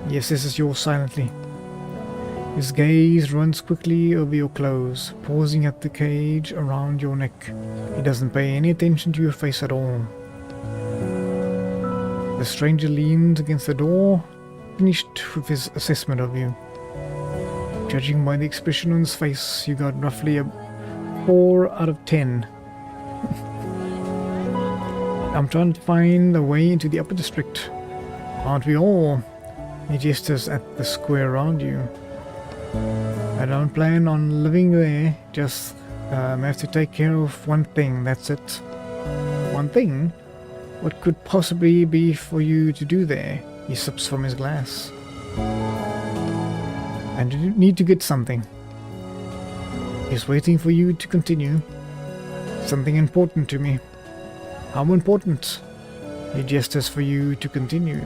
Yes, this is yours silently. His gaze runs quickly over your clothes, pausing at the cage around your neck. He doesn't pay any attention to your face at all. The stranger leans against the door, finished with his assessment of you. Judging by the expression on his face, you got roughly a 4 out of 10. I'm trying to find a way into the upper district. Aren't we all? He gestures at the square around you. I don't plan on living there, just have to take care of one thing, that's it. One thing? What could possibly be for you to do there? He sips from his glass. I need to get something. He's waiting for you to continue. Something important to me. How important? He gestures for you to continue.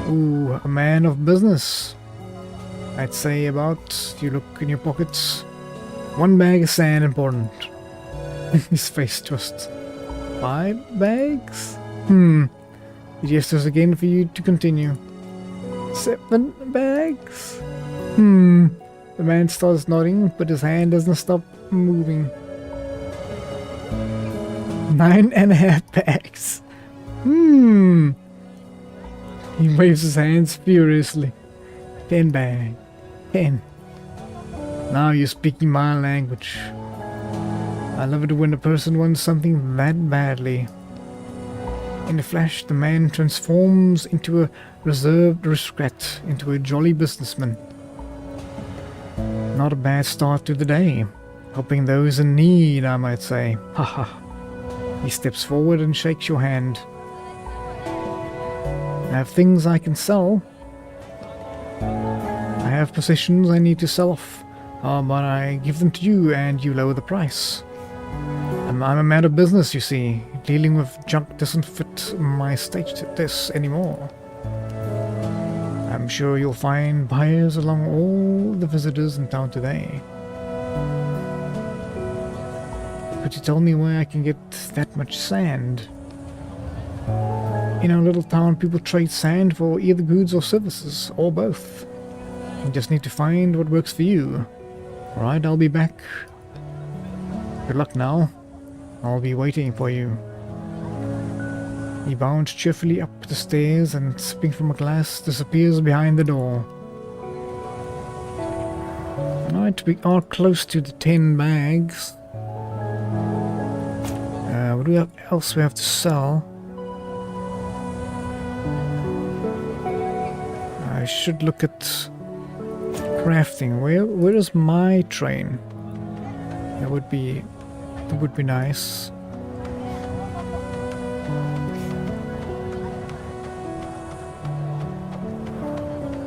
Ooh, a man of business. I'd say about, you look in your pockets, 1 bag of sand important. His face twists. 5 bags? He gestures again for you to continue. 7 bags? The man starts nodding, but his hand doesn't stop moving. 9.5 bags. He waves his hands furiously. 10 bags. 10. Now you're speaking my language. I love it when a person wants something that badly. In a flash, the man transforms into a reserved aristocrat, into a jolly businessman. Not a bad start to the day. Helping those in need, I might say. Haha. He steps forward and shakes your hand. I have things I can sell. I have possessions I need to sell off. But I give them to you and you lower the price. I'm a man of business, you see. Dealing with junk doesn't fit my status anymore. I'm sure you'll find buyers along all the visitors in town today. Could you tell me where I can get that much sand? In our little town, people trade sand for either goods or services, or both. You just need to find what works for you. Alright, I'll be back. Good luck now. I'll be waiting for you. He bounds cheerfully up the stairs and, sipping from a glass, disappears behind the door. Alright, we are close to the 10 bags. What else we have to sell? I should look at crafting. Where is my train? That would be nice.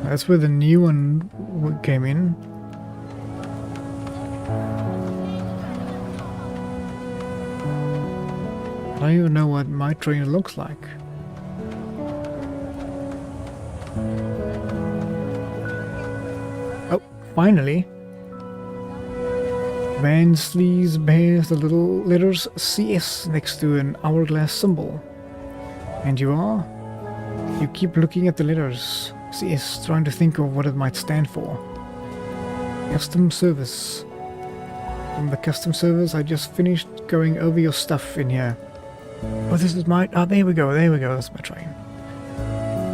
That's where the new one came in. I don't even know what my train looks like. Oh, finally. Man sleeves bears the little letters CS next to an hourglass symbol. And you are? You keep looking at the letters. CS, trying to think of what it might stand for. Custom service. From the custom service, I just finished going over your stuff in here. Oh, this is my... Oh, there we go, that's my train.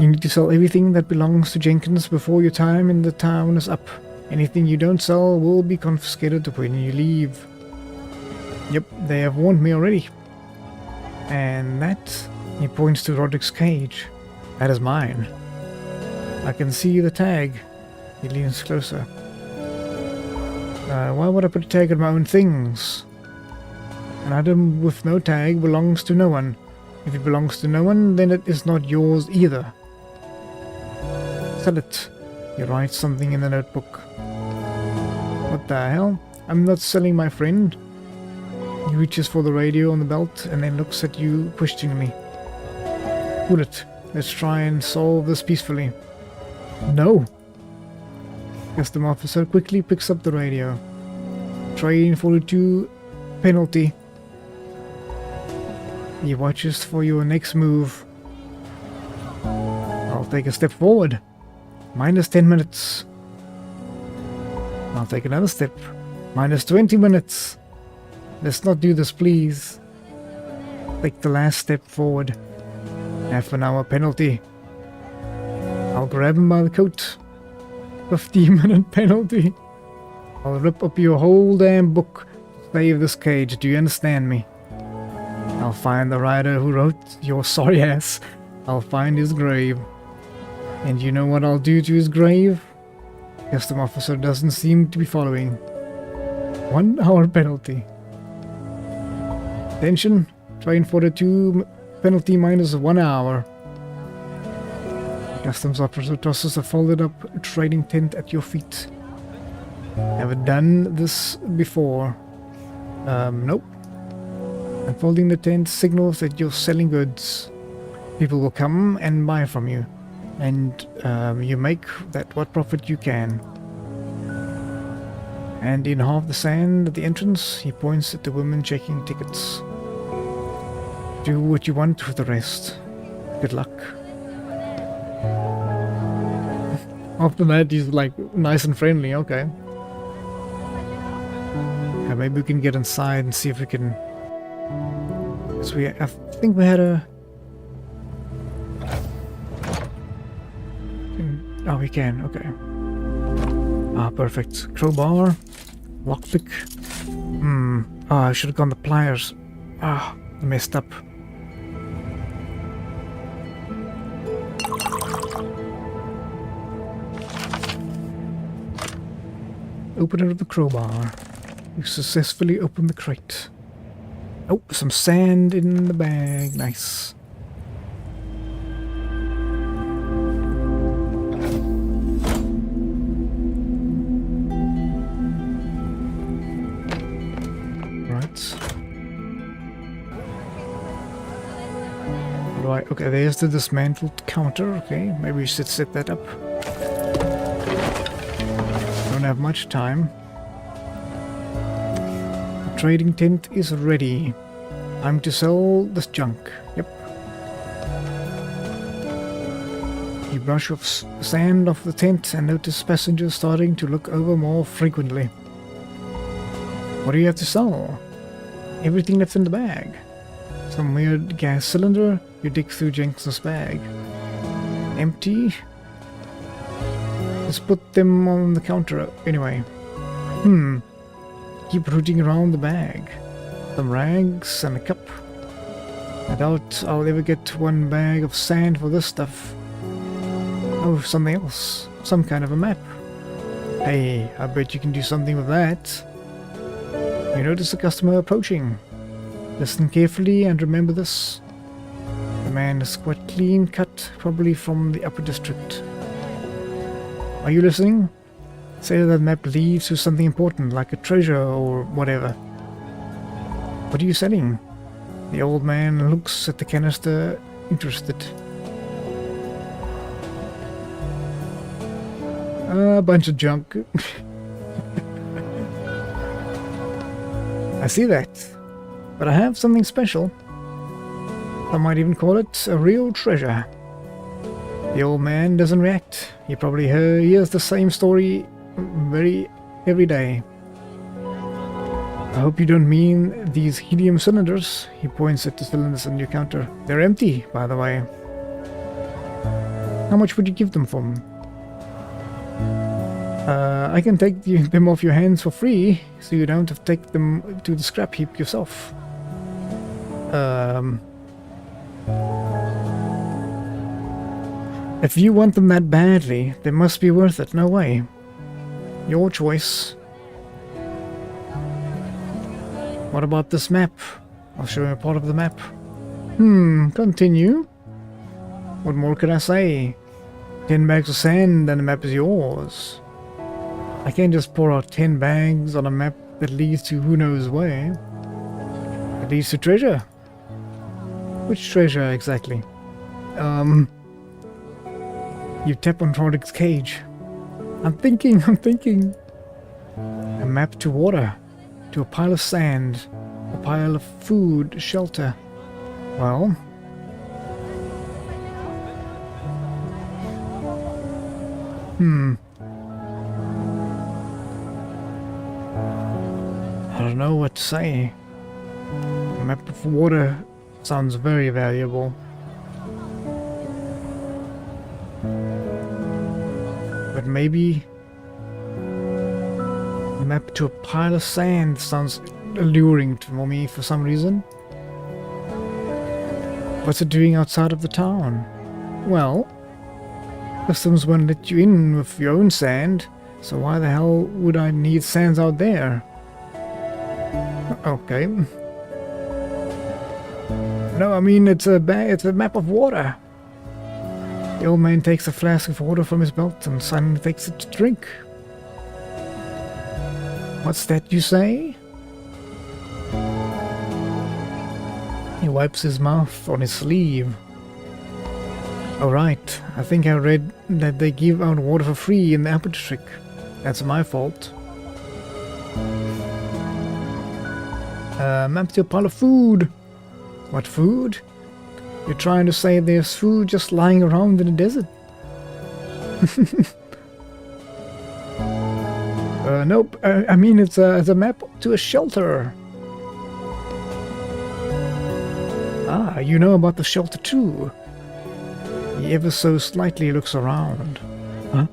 You need to sell everything that belongs to Jenkins before your time in the town is up. Anything you don't sell will be confiscated when you leave. Yep, they have warned me already. And that... He points to Roderick's cage. That is mine. I can see the tag. He leans closer. Why would I put a tag on my own things? An item with no tag belongs to no one. If it belongs to no one, then it is not yours either. Sell it. He writes something in the notebook. What the hell? I'm not selling my friend. He reaches for the radio on the belt and then looks at you questioningly. Pull it. Let's try and solve this peacefully. No. Custom officer quickly picks up the radio. Train 42 penalty. He watches for your next move. I'll take a step forward. Minus 10 minutes. I'll take another step. Minus 20 minutes. Let's not do this, please. Take the last step forward. Half an hour penalty. I'll grab him by the coat. 15-minute penalty. I'll rip up your whole damn book to save this cage. Do you understand me? I'll find the writer who wrote your sorry ass. I'll find his grave. And you know what I'll do to his grave? Custom officer doesn't seem to be following. 1 hour penalty. Attention. Train 42 penalty minus 1 hour. Customs officer tosses a folded up trading tent at your feet. Ever done this before? Nope. Unfolding the tent signals that you're selling goods. People will come and buy from you. And you make that what profit you can. And in half the sand at the entrance, he points at the women checking tickets. Do what you want with the rest. Good luck. After that, he's like nice and friendly. Okay. Maybe we can get inside and see if we can. So I think we had a. Oh, we can. Okay. Ah, perfect. Crowbar, lockpick. Oh, I should have gone the pliers. Ah, I messed up. Open it with the crowbar. You successfully opened the crate. Oh, some sand in the bag. Nice. Right, okay, there's the dismantled counter. Okay, maybe we should set that up. Don't have much time. The trading tent is ready. Time to sell this junk. Yep. You brush off sand off the tent and notice passengers starting to look over more frequently. What do you have to sell? Everything that's in the bag. Some weird gas cylinder. You dig through Jenkins's bag. Empty? Just put them on the counter anyway. Keep rooting around the bag. Some rags and a cup. I doubt I'll ever get one bag of sand for this stuff. Oh, something else. Some kind of a map. Hey, I bet you can do something with that. You notice a customer approaching. Listen carefully and remember this. The man is quite clean cut, probably from the upper district. Are you listening? Say that map leads to something important, like a treasure or whatever. What are you selling? The old man looks at the canister, interested. A bunch of junk. I see that. But I have something special. I might even call it a real treasure. The old man doesn't react. He probably hears the same story every day. I hope you don't mean these helium cylinders. He points at the cylinders on your counter. They're empty, by the way. How much would you give them for? I can take them off your hands for free, so you don't have to take them to the scrap heap yourself. If you want them that badly, they must be worth it. No way. Your choice. What about this map? I'll show you a part of the map. Continue. What more could I say? 10 bags of sand and the map is yours. I can't just pour out 10 bags on a map that leads to who knows where. It leads to treasure. Which treasure exactly? You tap on Roderick's cage. I'm thinking. A map to water. To a pile of sand. A pile of food, shelter. Well... I don't know what to say. A map of water sounds very valuable. But maybe a map to a pile of sand sounds alluring for me for some reason. What's it doing outside of the town? Well, customs won't let you in with your own sand, so why the hell would I need sands out there? Okay. No, I mean it's a map of water. The old man takes a flask of water from his belt and suddenly takes it to drink. What's that you say? He wipes his mouth on his sleeve. Oh right, I think I read that they give out water for free in the upper district. That's my fault. Map to a pile of food. What food? You're trying to say there's food just lying around in the desert? Nope. I mean it's a map to a shelter. Ah, you know about the shelter too. He ever so slightly looks around. Huh?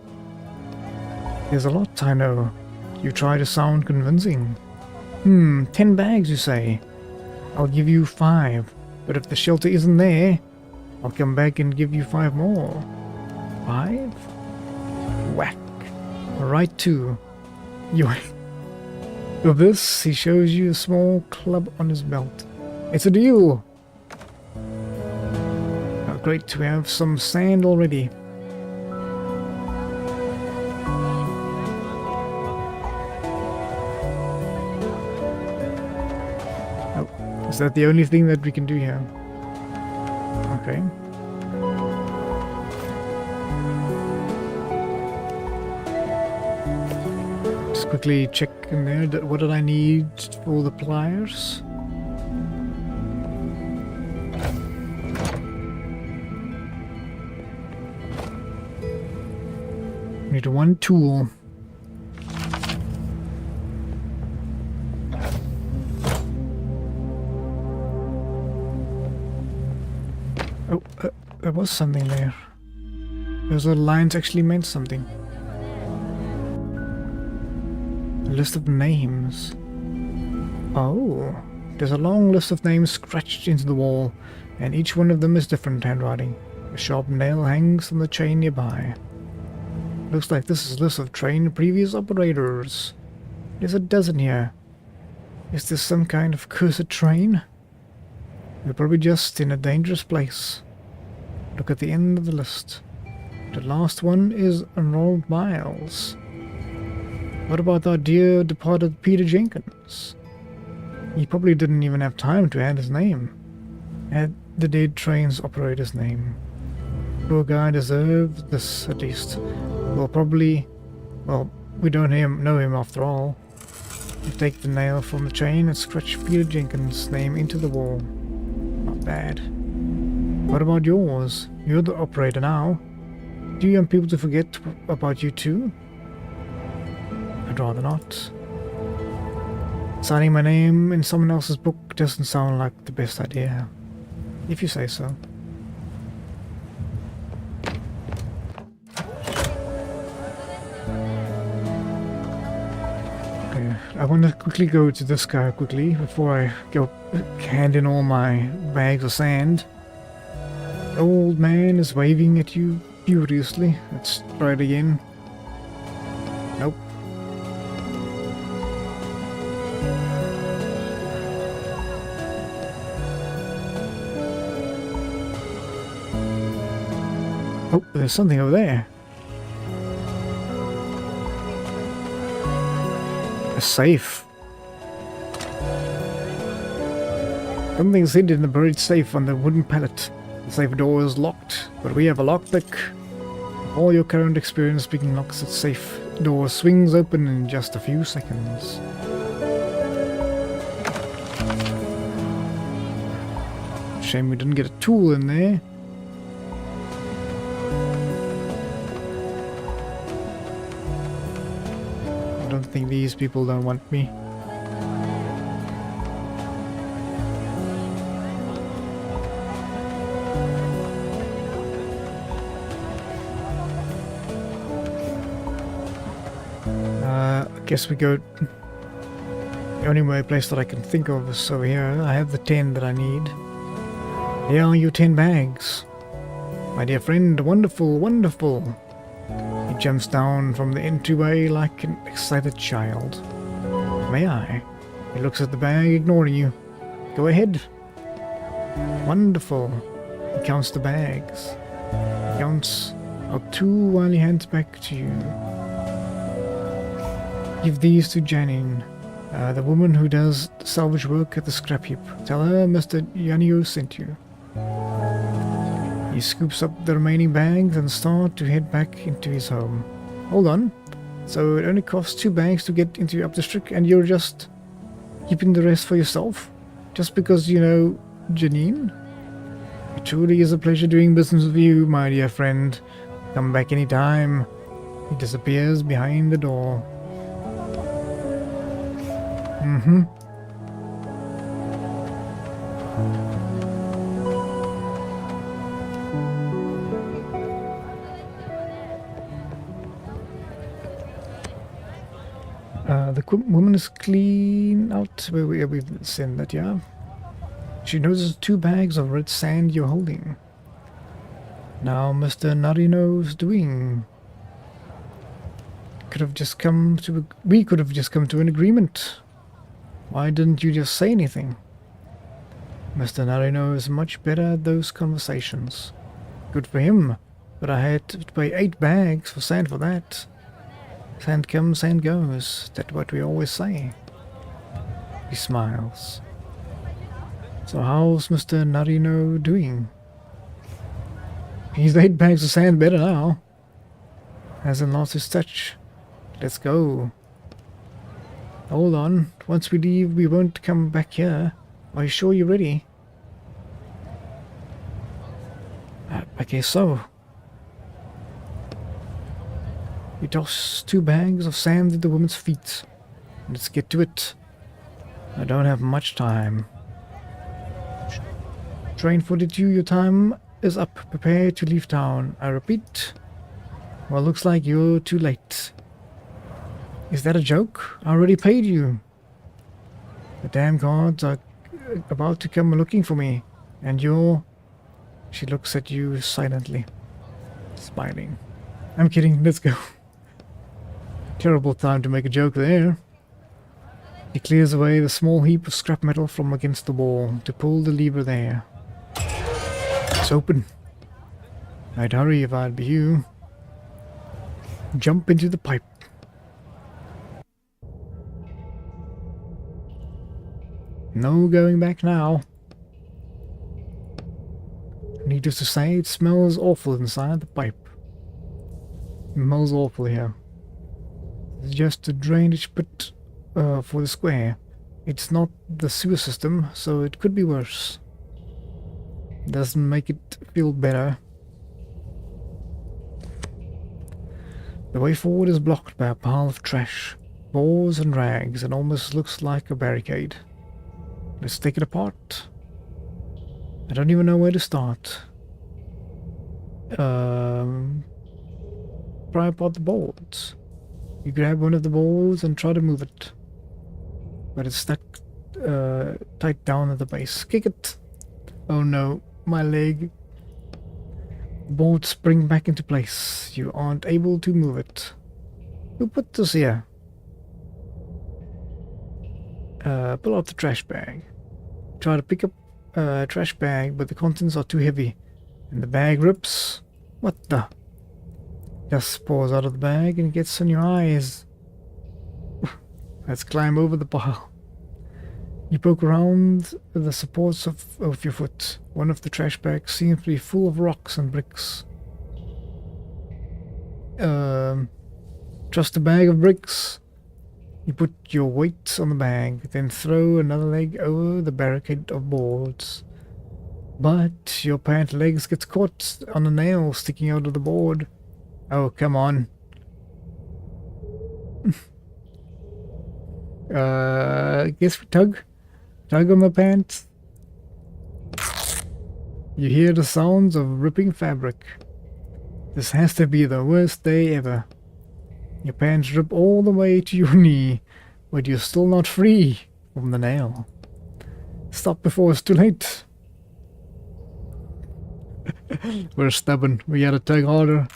There's a lot I know. You try to sound convincing. 10 bags you say. I'll give you 5. But if the shelter isn't there, I'll come back and give you 5 more. 5? Whack. Right 2. You... With this, he shows you a small club on his belt. It's a deal! Oh, great, we have some sand already. Oh, is that the only thing that we can do here? Okay. Just quickly check in there. What did I need for the pliers? Need one tool. Oh, there was something there. Those little lines actually meant something. A list of names. Oh, there's a long list of names scratched into the wall, and each one of them is different handwriting. A sharp nail hangs from the chain nearby. Looks like this is a list of trained previous operators. There's a dozen here. Is this some kind of cursed train? We're probably just in a dangerous place. Look at the end of the list. The last one is Ronald Miles. What about our dear departed Peter Jenkins? He probably didn't even have time to add his name. Add the dead train's operator's name. Poor guy deserved this at least. Well, probably... Well, we don't know him after all. You take the nail from the chain and scratch Peter Jenkins' name into the wall. Not bad. What about yours? You're the operator now. Do you want people to forget about you too? I'd rather not. Signing my name in someone else's book doesn't sound like the best idea. If you say so. Okay, I want to quickly go to this guy quickly before I go hand in all my bags of sand. The old man is waving at you furiously. Let's try it again. Nope. Oh, there's something over there. A safe. Something's hidden in the buried safe on the wooden pallet. The safe door is locked, but we have a lockpick. All your current experience picking locks at safe door swings open in just a few seconds. Shame we didn't get a tool in there. I don't think these people don't want me. Guess we go... The only place that I can think of is over here. I have the 10 that I need. Here are your 10 bags. My dear friend, wonderful, wonderful. He jumps down from the entryway like an excited child. May I? He looks at the bag, ignoring you. Go ahead. Wonderful. He counts the bags. He counts out 2 while he hands back to you. Give these to Janine, the woman who does salvage work at the scrap heap. Tell her Mr. Yanio sent you. He scoops up the remaining bags and starts to head back into his home. Hold on. So it only costs 2 bags to get into your district and you're just keeping the rest for yourself? Just because you know Janine? It truly is a pleasure doing business with you, my dear friend. Come back any time. He disappears behind the door. Mm-hmm. The woman is clean out. We've seen that, yeah. She notices 2 bags of red sand you're holding. Now Mr. Narino's doing. We could have just come to an agreement. Why didn't you just say anything? Mr. Narino is much better at those conversations. Good for him, but I had to pay 8 bags for sand for that. Sand comes, sand goes. That's what we always say. He smiles. So how's Mr. Narino doing? He's 8 bags of sand better now. Hasn't lost his touch. Let's go. Hold on. Once we leave, we won't come back here. Are you sure you're ready? I guess so. You toss 2 bags of sand at the woman's feet. Let's get to it. I don't have much time. Train 42, your time is up. Prepare to leave town. I repeat. Well, looks like you're too late. Is that a joke? I already paid you. The damn guards are about to come looking for me. And you're... She looks at you silently, smiling. I'm kidding, let's go. Terrible time to make a joke there. He clears away the small heap of scrap metal from against the wall to pull the lever there. It's open. I'd hurry if I'd be you. Jump into the pipe. No going back now. Needless to say, it smells awful inside the pipe. It smells awful here. It's just a drainage pit for the square. It's not the sewer system, so it could be worse. Doesn't make it feel better. The way forward is blocked by a pile of trash, boards and rags, and almost looks like a barricade. Let's take it apart. I don't even know where to start. Pry apart the boards. You grab one of the boards and try to move it. But it's stuck tight down at the base. Kick it! Oh no, my leg. The boards spring back into place. You aren't able to move it. Who put this here? Pull out the trash bag. Try to pick up a trash bag, but the contents are too heavy. And the bag rips. What the? Dust pours out of the bag and gets on your eyes. Let's climb over the pile. You poke around the supports of your foot. One of the trash bags seems to be full of rocks and bricks. Trust a bag of bricks. You put your weight on the bag, then throw another leg over the barricade of boards. But your pant legs gets caught on a nail sticking out of the board. Oh, come on. Guess we tug on the pants. You hear the sounds of ripping fabric. This has to be the worst day ever. Your pants rip all the way to your knee, but you're still not free from the nail. Stop before it's too late. We're stubborn. We gotta tug harder.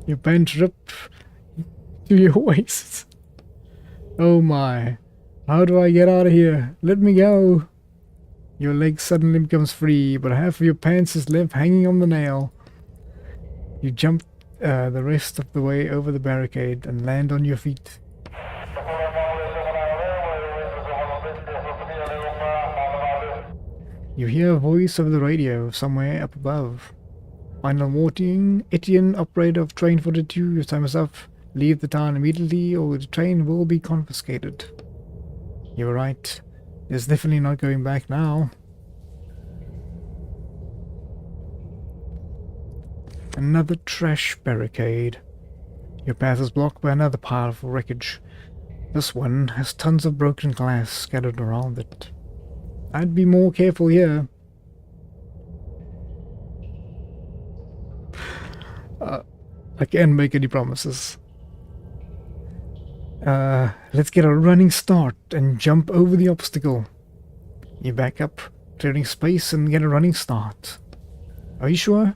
Your pants rip to your waist. Oh my. How do I get out of here? Let me go. Your leg suddenly becomes free, but half of your pants is left hanging on the nail. You jump the rest of the way over the barricade and land on your feet. You hear a voice over the radio somewhere up above. Final warning, Etienne, operator of train 42, your time is up. Leave the town immediately or the train will be confiscated. You were right. There's definitely not going back now. Another trash barricade. Your path is blocked by another pile of wreckage. This one has tons of broken glass scattered around it. I'd be more careful here. I can't make any promises. Let's get a running start and jump over the obstacle. You back up, clearing space and get a running start. Are you sure?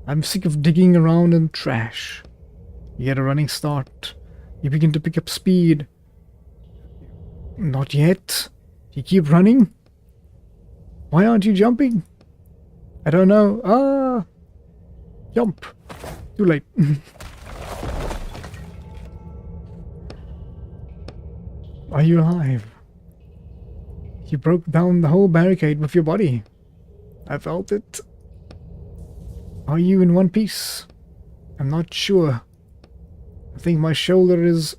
I'm sick of digging around in trash. You get a running start. You begin to pick up speed. Not yet. You keep running? Why aren't you jumping? I don't know. Ah! Jump. Too late. Are you alive? You broke down the whole barricade with your body. I felt it. Are you in one piece? I'm not sure. I think my shoulder is...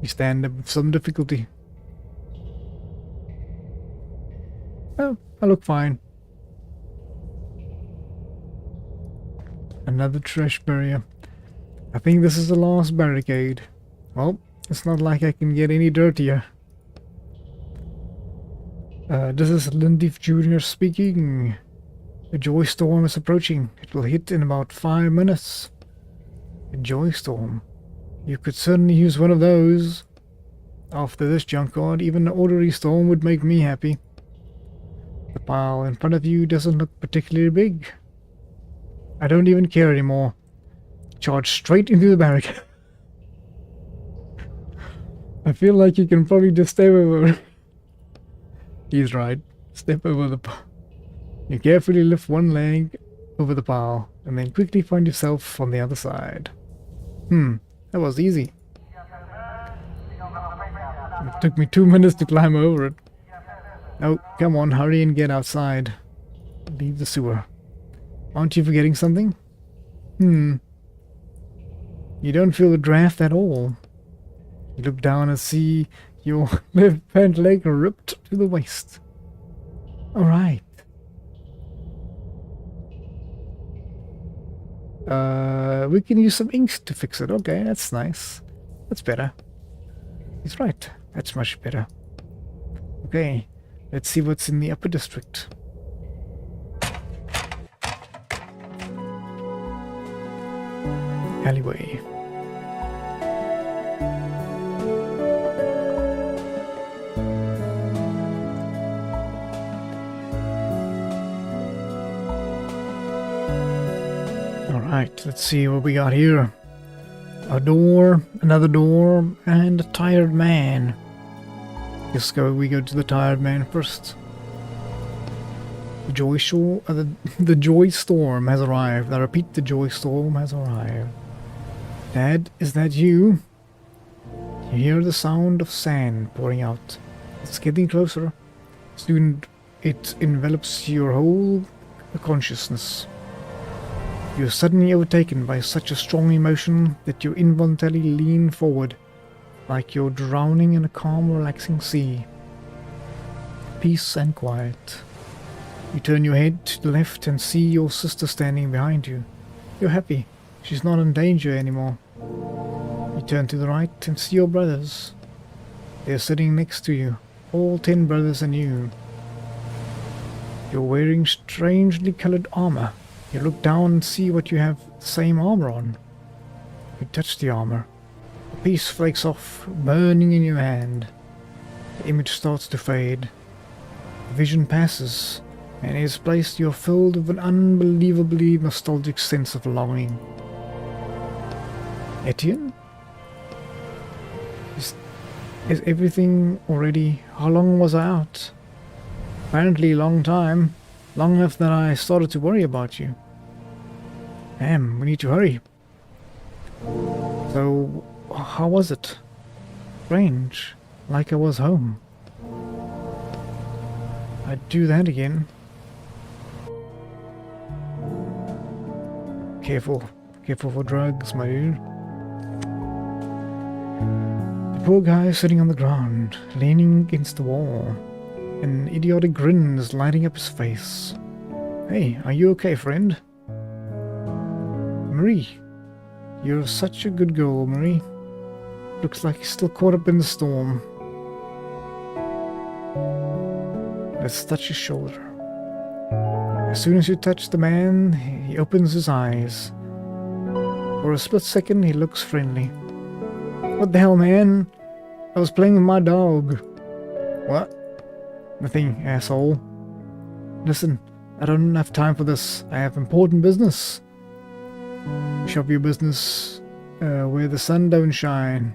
You stand up with some difficulty. Oh, I look fine. Another trash barrier. I think this is the last barricade. Well, it's not like I can get any dirtier. This is Lindeef Jr. speaking. The Joy Storm is approaching. It will hit in about 5 minutes. A Joy Storm. You could certainly use one of those. After this junkyard, even an ordinary storm would make me happy. The pile in front of you doesn't look particularly big. I don't even care anymore. Charge straight into the barricade. I feel like you can probably just step over. He's right. Step over the pile. You carefully lift one leg over the pile, and then quickly find yourself on the other side. That was easy. It took me 2 minutes to climb over it. Oh, come on, hurry and get outside. Leave the sewer. Aren't you forgetting something? You don't feel the draft at all. You look down and see your left pant leg ripped to the waist. Alright. We can use some inks to fix it. Okay, that's nice. That's better. He's right. That's much better. Okay, let's see what's in the upper district. Alleyway. Alright, let's see what we got here. A door, another door, and a tired man. Guess we go to the tired man first. The the Joy Storm has arrived. I repeat, the Joy Storm has arrived. Dad, is that you? You hear the sound of sand pouring out. It's getting closer. Soon it envelops your whole consciousness. You're suddenly overtaken by such a strong emotion that you involuntarily lean forward, like you're drowning in a calm, relaxing sea. Peace and quiet. You turn your head to the left and see your sister standing behind you. You're happy. She's not in danger anymore. You turn to the right and see your brothers. They're sitting next to you, all 10 brothers and you. You're wearing strangely colored armor. You look down and see what you have the same armor on. You touch the armor. A piece flakes off, burning in your hand. The image starts to fade. The vision passes, and in its place you're filled with an unbelievably nostalgic sense of longing. Etienne? Is everything already? How long was I out? Apparently a long time. Long enough that I started to worry about you. Damn, we need to hurry. So, how was it? Strange. Like I was home. I'd do that again. Careful. Careful for drugs, my dude. The poor guy is sitting on the ground, leaning against the wall. An idiotic grin is lighting up his face. Hey, are you okay, friend? Marie. You're such a good girl, Marie. Looks like you're still caught up in the storm. Let's touch his shoulder. As soon as you touch the man, he opens his eyes. For a split second, he looks friendly. What the hell, man? I was playing with my dog. What? Nothing, asshole. Listen, I don't have time for this. I have important business. Shove your business where the sun don't shine.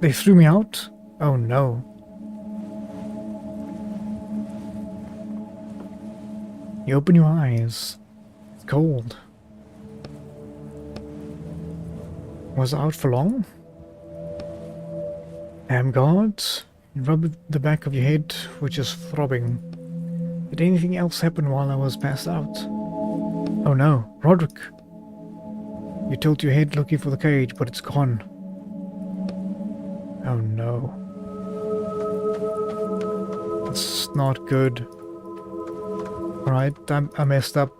They threw me out? Oh no. You open your eyes. It's cold. Was I out for long? Damn gods. You rub the back of your head, which is throbbing. Did anything else happen while I was passed out? Oh no, Roderick. You tilt your head looking for the cage, but it's gone. Oh no. It's not good. Alright, I messed up.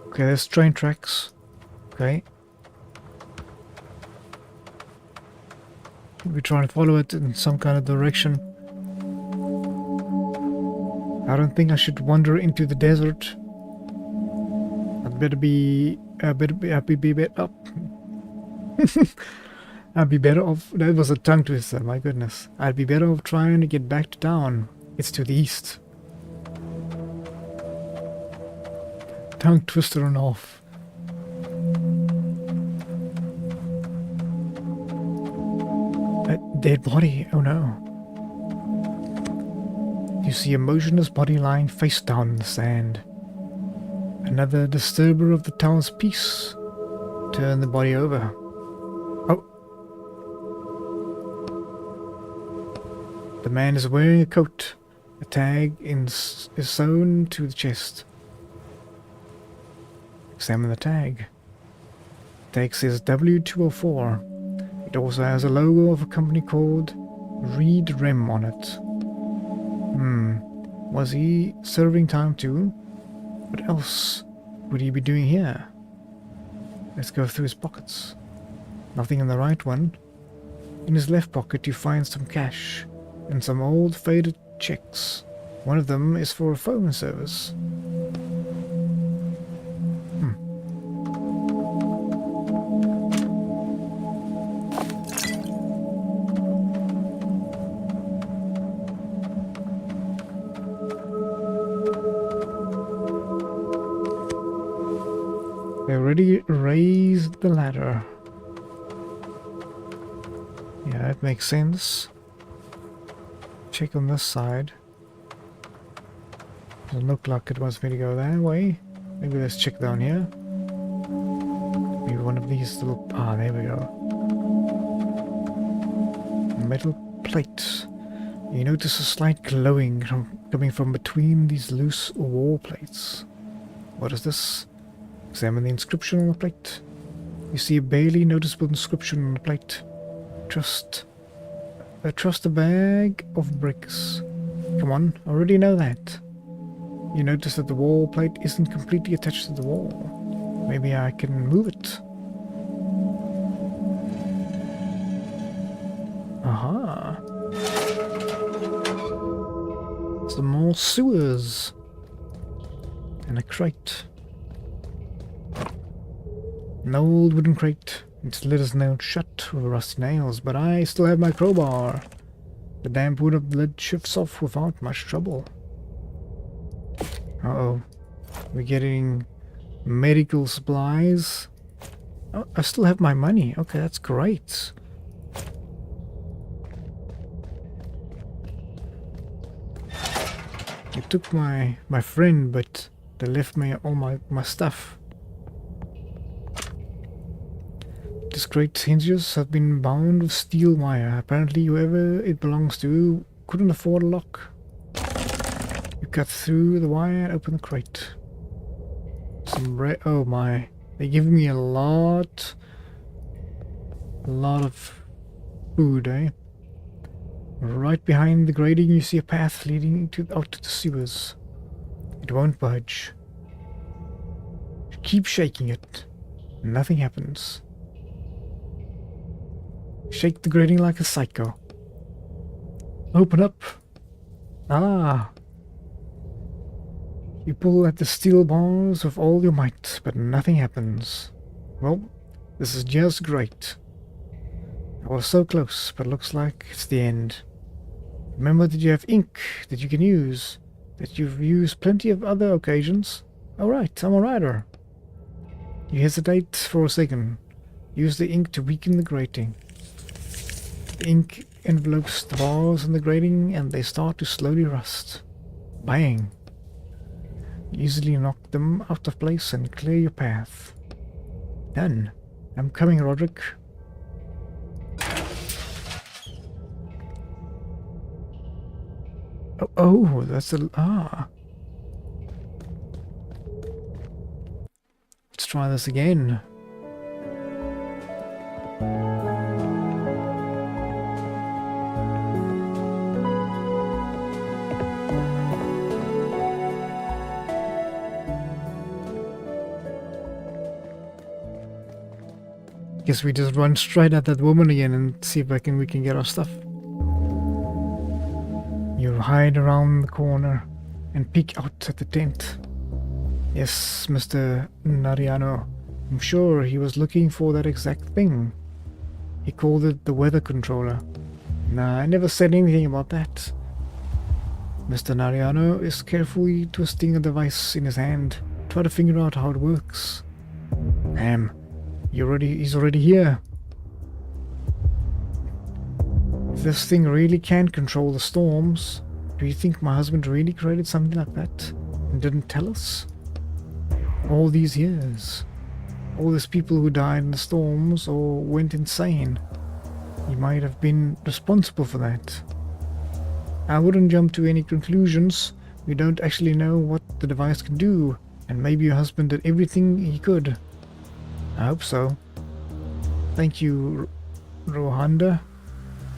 Okay, there's train tracks. Okay. We try and follow it in some kind of direction. I don't think I should wander into the desert. I'd better be up. I'd be better off. That was a tongue twister, my goodness. I'd be better off trying to get back to town. It's to the east. Tongue twister and off. A dead body. Oh no. You see a motionless body lying face down in the sand. Another disturber of the town's peace. Turn the body over. Oh. The man is wearing a coat. A tag is sewn to the chest. Examine the tag. The tag says W204. It also has a logo of a company called Reed Rem on it. Was he serving time too? What else would he be doing here? Let's go through his pockets. Nothing in the right one. In his left pocket you find some cash and some old faded checks. One of them is for a phone service. They already raised the ladder. Yeah, that makes sense. Check on this side. Doesn't look like it wants me to go that way. Maybe let's check down here. Maybe one of these little... Ah, there we go. Metal plate. You notice a slight glowing coming from between these loose wall plates. What is this? Examine the inscription on the plate. You see a barely noticeable inscription on the plate. Trust a bag of bricks. Come on, I already know that. You notice that the wall plate isn't completely attached to the wall. Maybe I can move it. Aha. Some more sewers. And a crate. An old wooden crate. Its lid is nailed shut with rusty nails, but I still have my crowbar. The damp wood of the lid shifts off without much trouble. Uh-oh. We're getting medical supplies. Oh, I still have my money. Okay, that's great. They took my friend, but they left me all my stuff. This crate's hinges have been bound with steel wire. Apparently whoever it belongs to couldn't afford a lock. You cut through the wire and open the crate. Some oh my. They give me a lot of food, eh? Right behind the grating you see a path leading out to the sewers. It won't budge. Keep shaking it. Nothing happens. Shake the grating like a psycho. Open up. Ah. You pull at the steel bars with all your might, but nothing happens. Well, this is just great. I was so close, but looks like it's the end. Remember that you have ink that you can use, that you've used plenty of other occasions. Alright, I'm a writer. You hesitate for a second. Use the ink to weaken the grating. The ink envelopes the bars in the grating and they start to slowly rust. Bang! You easily knock them out of place and clear your path. Done. I'm coming, Roderick. Oh, that's a... Let's try this again. Guess we just run straight at that woman again and see if we can get our stuff. You hide around the corner and peek out at the tent. Yes, Mr. Nariano. I'm sure he was looking for that exact thing. He called it the weather controller. Nah, I never said anything about that. Mr. Nariano is carefully twisting a device in his hand, try to figure out how it works. Damn. He's already here. If this thing really can control the storms, do you think my husband really created something like that and didn't tell us? All these years. All these people who died in the storms or went insane. He might have been responsible for that. I wouldn't jump to any conclusions. We don't actually know what the device can do, and maybe your husband did everything he could. I hope so. Thank you, Rohanda.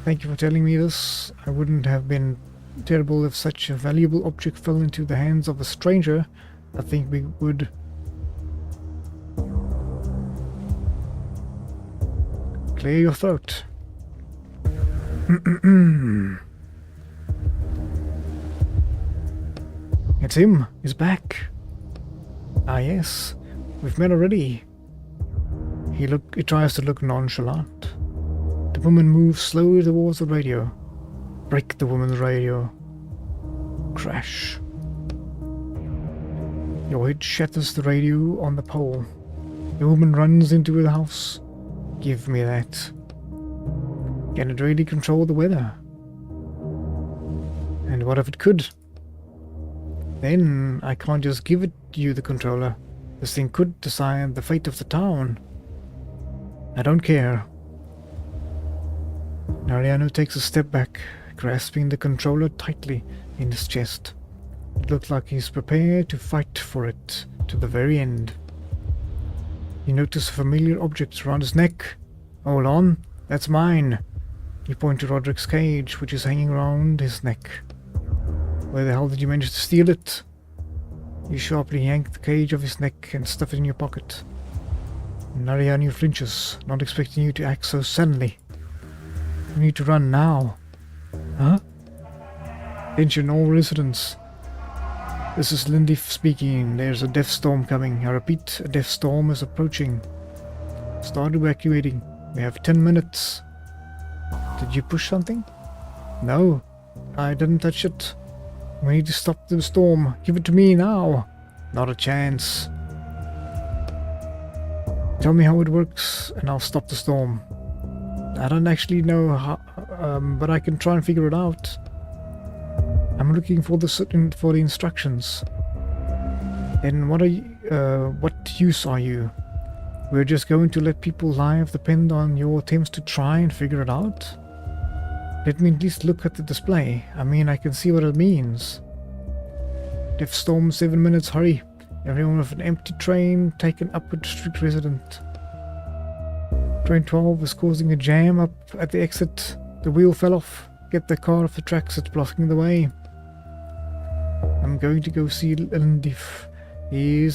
Thank you for telling me this. I wouldn't have been terrible if such a valuable object fell into the hands of a stranger. I think we would. Clear your throat. It's him. He's back. Ah yes, we've met already. He tries to look nonchalant. The woman moves slowly towards the radio. Break the woman's radio. Crash. Your hit shatters the radio on the pole. The woman runs into the house. Give me that. Can it really control the weather? And what if it could? Then I can't just give you the controller. This thing could decide the fate of the town. I don't care. Nariano takes a step back, grasping the controller tightly in his chest. It looks like he's prepared to fight for it to the very end. You notice a familiar object around his neck. Hold on, that's mine. You point to Roderick's cage, which is hanging around his neck. Where the hell did you manage to steal it? You sharply yank the cage off his neck and stuff it in your pocket. Nariano flinches, not expecting you to act so suddenly. You need to run now. Huh? Attention all residents. This is Lindy speaking. There's a death storm coming. I repeat, a death storm is approaching. Start evacuating. We have 10 minutes. Did you push something? No, I didn't touch it. We need to stop the storm. Give it to me now. Not a chance. Tell me how it works and I'll stop the storm. I don't actually know how, but I can try and figure it out. I'm looking for the instructions. Then what use are you? We're just going to let people's lives depend on your attempts to try and figure it out? Let me at least look at the display. I mean, I can see what it means. Death storm, 7 minutes, hurry. Everyone with an empty train, take an upward street resident. Train 12 is causing a jam up at the exit. The wheel fell off. Get the car off the tracks, it's blocking the way. I'm going to go see Lindif. He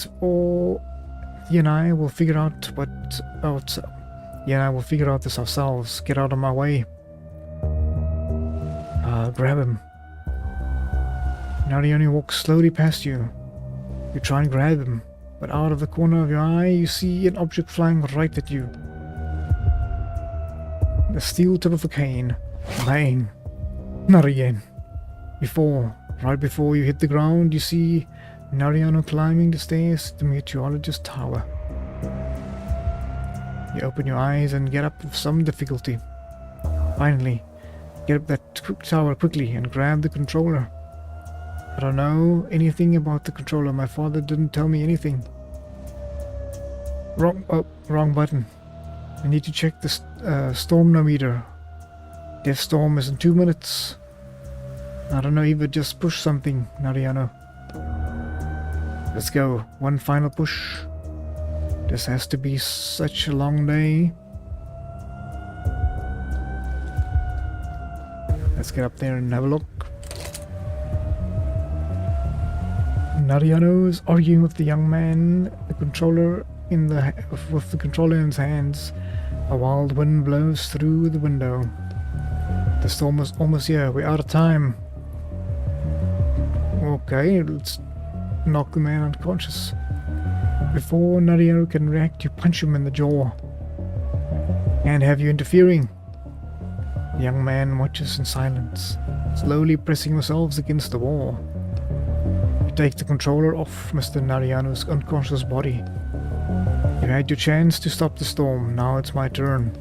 and I will figure out this ourselves. Get out of my way. Grab him. Now he only walks slowly past you. You try and grab him, but out of the corner of your eye you see an object flying right at you. The steel tip of a cane. Bang. Not again. Right before you hit the ground, you see Nariano climbing the stairs to the meteorologist tower. You open your eyes and get up with some difficulty. Finally, get up that tower quickly and grab the controller. I don't know anything about the controller. My father didn't tell me anything. Wrong button. I need to check the stormometer. Death storm is in 2 minutes. I don't know, either just push something, Nariano. Let's go. One final push. This has to be such a long day. Let's get up there and have a look. Nariano is arguing with the young man, the controller with the controller in his hands. A wild wind blows through the window. The storm is almost here. We're out of time. Okay, let's knock the man unconscious. Before Nariano can react, you punch him in the jaw. Can't have you interfering. The young man watches in silence, slowly pressing themselves against the wall. You take the controller off Mr. Nariano's unconscious body. You had your chance to stop the storm, now it's my turn.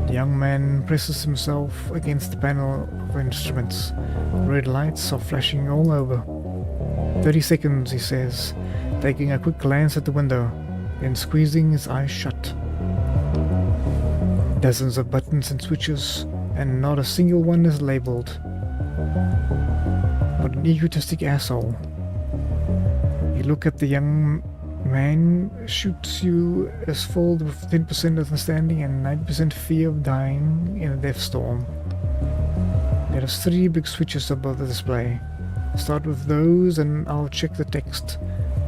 The young man presses himself against the panel of instruments. Red lights are flashing all over. 30 seconds, he says, taking a quick glance at the window, then squeezing his eyes shut. Dozens of buttons and switches, and not a single one is labeled. What an egotistic asshole. You look at the young man, shoots you as filled with 10% understanding and 90% fear of dying in a death storm. There are 3 big switches above the display. Start with those and I'll check the text,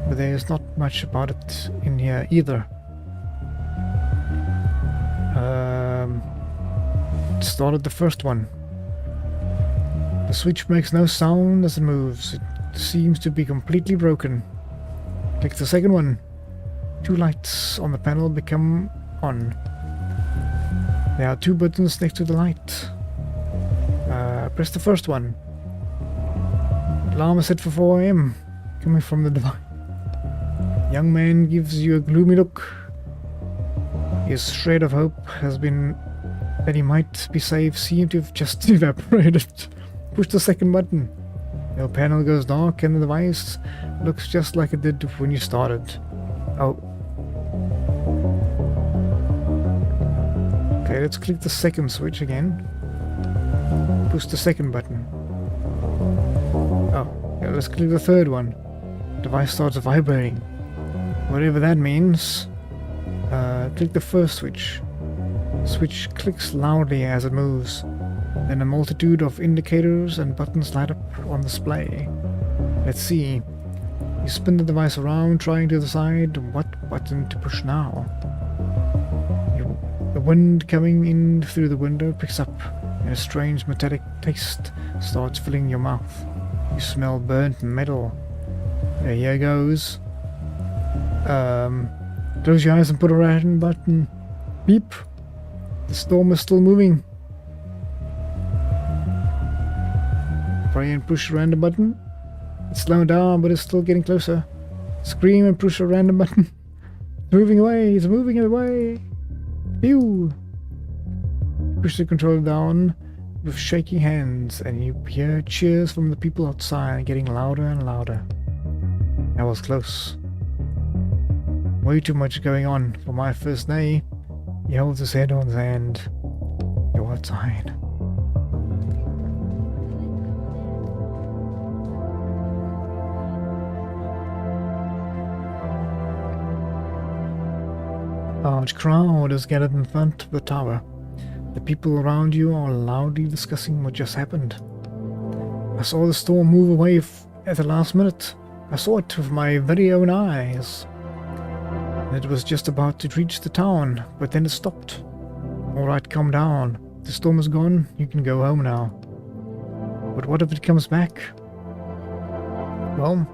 but there's not much about it in here either. Start at the first one. The switch makes no sound as it moves. It seems to be completely broken. Click the second one. 2 lights on the panel become on. There are 2 buttons next to the light. Press the first one. Alarm is set for 4 AM, coming from the device. Young man gives you a gloomy look. His shred of hope has been that he might be saved seemed to have just evaporated. Push the second button. The panel goes dark and the device looks just like it did when you started. Oh. Okay, let's click the second switch again. Push the second button. Oh, yeah, let's click the third one. The device starts vibrating. Whatever that means. Click the first switch. Switch clicks loudly as it moves. Then a multitude of indicators and buttons light up on display. Let's see. You spin the device around, trying to decide what button to push now. The wind coming in through the window picks up, and a strange metallic taste starts filling your mouth. You smell burnt metal. Here goes. Close your eyes and put a random button. Beep. The storm is still moving. Try and push a random button. It's slowing down, but it's still getting closer. Scream and push a random button. It's moving away. It's moving away. Phew. Push the controller down with shaking hands, and you hear cheers from the people outside getting louder and louder. That was close. Way too much going on for my first day. He holds his head on his hand. You're outside. A large crowd is gathered in front of the tower. The people around you are loudly discussing what just happened. I saw the storm move away at the last minute. I saw it with my very own eyes. It was just about to reach the town, but then it stopped. Alright, calm down. The storm is gone, you can go home now. But what if it comes back? Well,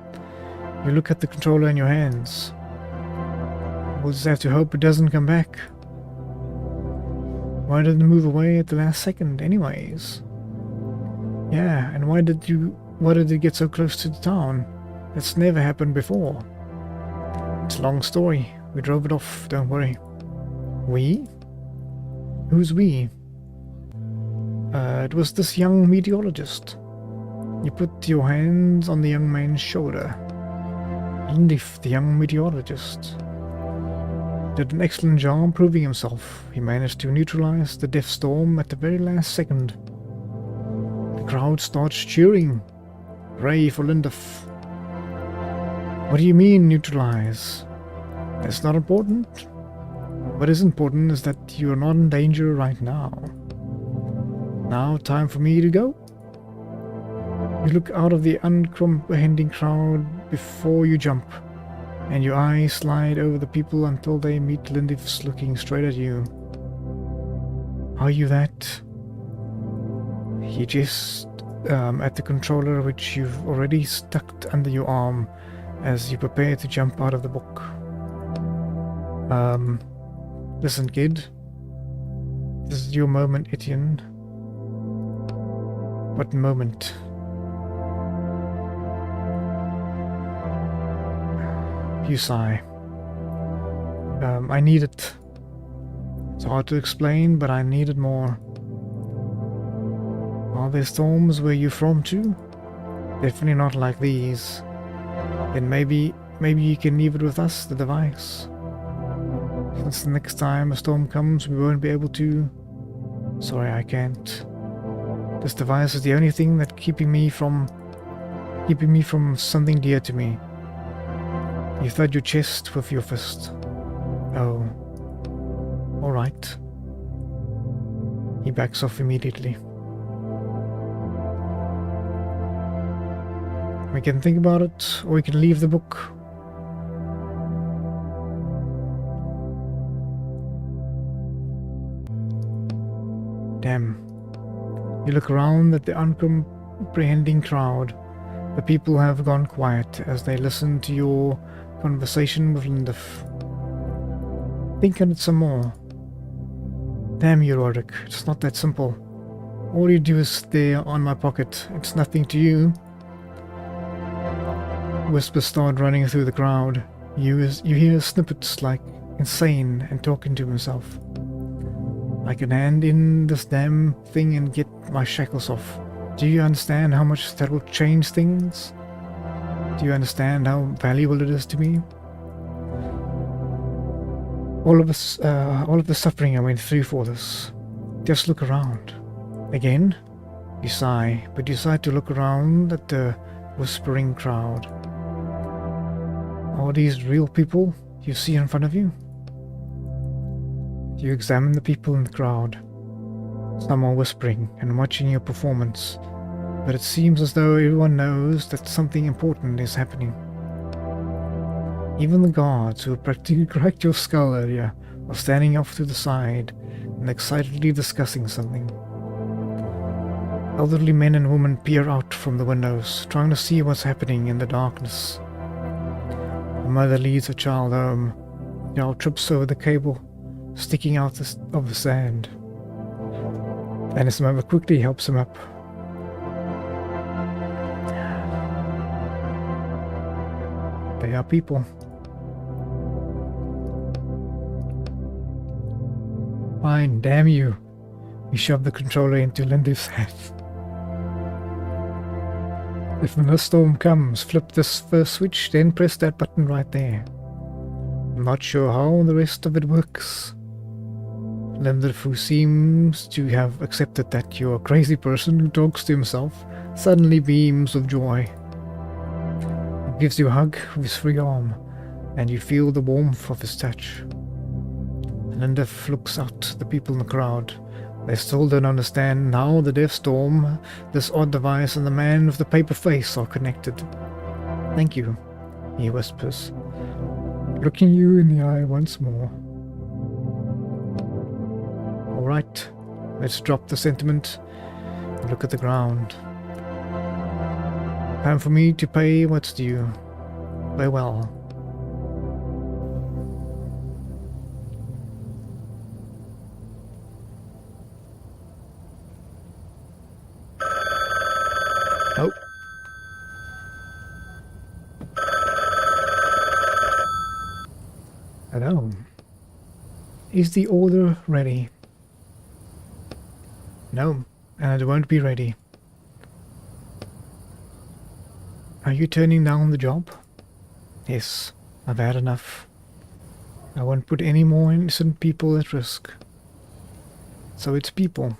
you look at the controller in your hands. We'll just have to hope it doesn't come back. Why did it move away at the last second anyways? Yeah, and why did it get so close to the town? That's never happened before. It's a long story. We drove it off, don't worry. We? Who's we? It was this young meteorologist. You put your hands on the young man's shoulder. Lindif, the young meteorologist, did an excellent job proving himself. He managed to neutralize the death storm at the very last second. The crowd starts cheering. Hooray for Lindif. What do you mean, neutralize? That's not important. What is important is that you are not in danger right now. Now, time for me to go. You look out of the uncomprehending crowd before you jump, and your eyes slide over the people until they meet Lindif's looking straight at you. Are you that? He just at the controller which you've already stuck under your arm as you prepare to jump out of the book. Listen, kid. This is your moment, Etienne. What moment? You sigh. I need it. It's hard to explain, but I need it more. Are there storms where you're from too? Definitely not like these. Then maybe you can leave it with us, the device. Since the next time a storm comes, we won't be able to... Sorry, I can't. This device is the only thing that's keeping me from something dear to me. You thud your chest with your fist. Oh. Alright. He backs off immediately. We can think about it, or we can leave the book. Damn. You look around at the uncomprehending crowd. The people have gone quiet as they listen to your conversation with Lindif. Think on it some more. Damn you, Roderick. It's not that simple. All you do is stare on my pocket. It's nothing to you. Whispers start running through the crowd. You hear snippets like insane and talking to himself. I can hand in this damn thing and get my shackles off. Do you understand how much that will change things? Do you understand how valuable it is to me? All of the suffering I went through for this. Just look around. Again? You sigh, but you decide to look around at the whispering crowd. Are these real people you see in front of you? You examine the people in the crowd. Some are whispering and watching your performance, but it seems as though everyone knows that something important is happening. Even the guards who practically cracked your skull earlier are standing off to the side and excitedly discussing something. Elderly men and women peer out from the windows, trying to see what's happening in the darkness. A mother leads her child home. The child trips over the cable sticking out of the sand. And his mother quickly helps him up. They are people. Fine, damn you. You shove the controller into Lindif's hand. If the storm comes, flip this first switch, then press that button right there. I'm not sure how the rest of it works. Lindif, who seems to have accepted that you're a crazy person who talks to himself, suddenly beams with joy. He gives you a hug with his free arm, and you feel the warmth of his touch. Lindif looks out at the people in the crowd. They still don't understand how the death storm, this odd device, and the man with the paper face are connected. Thank you, he whispers, looking you in the eye once more. Alright, let's drop the sentiment and look at the ground. Time for me to pay what's due. Farewell. Oh. Hello. Is the order ready? No, and it won't be ready. Are you turning down the job? Yes, I've had enough. I won't put any more innocent people at risk. So it's people.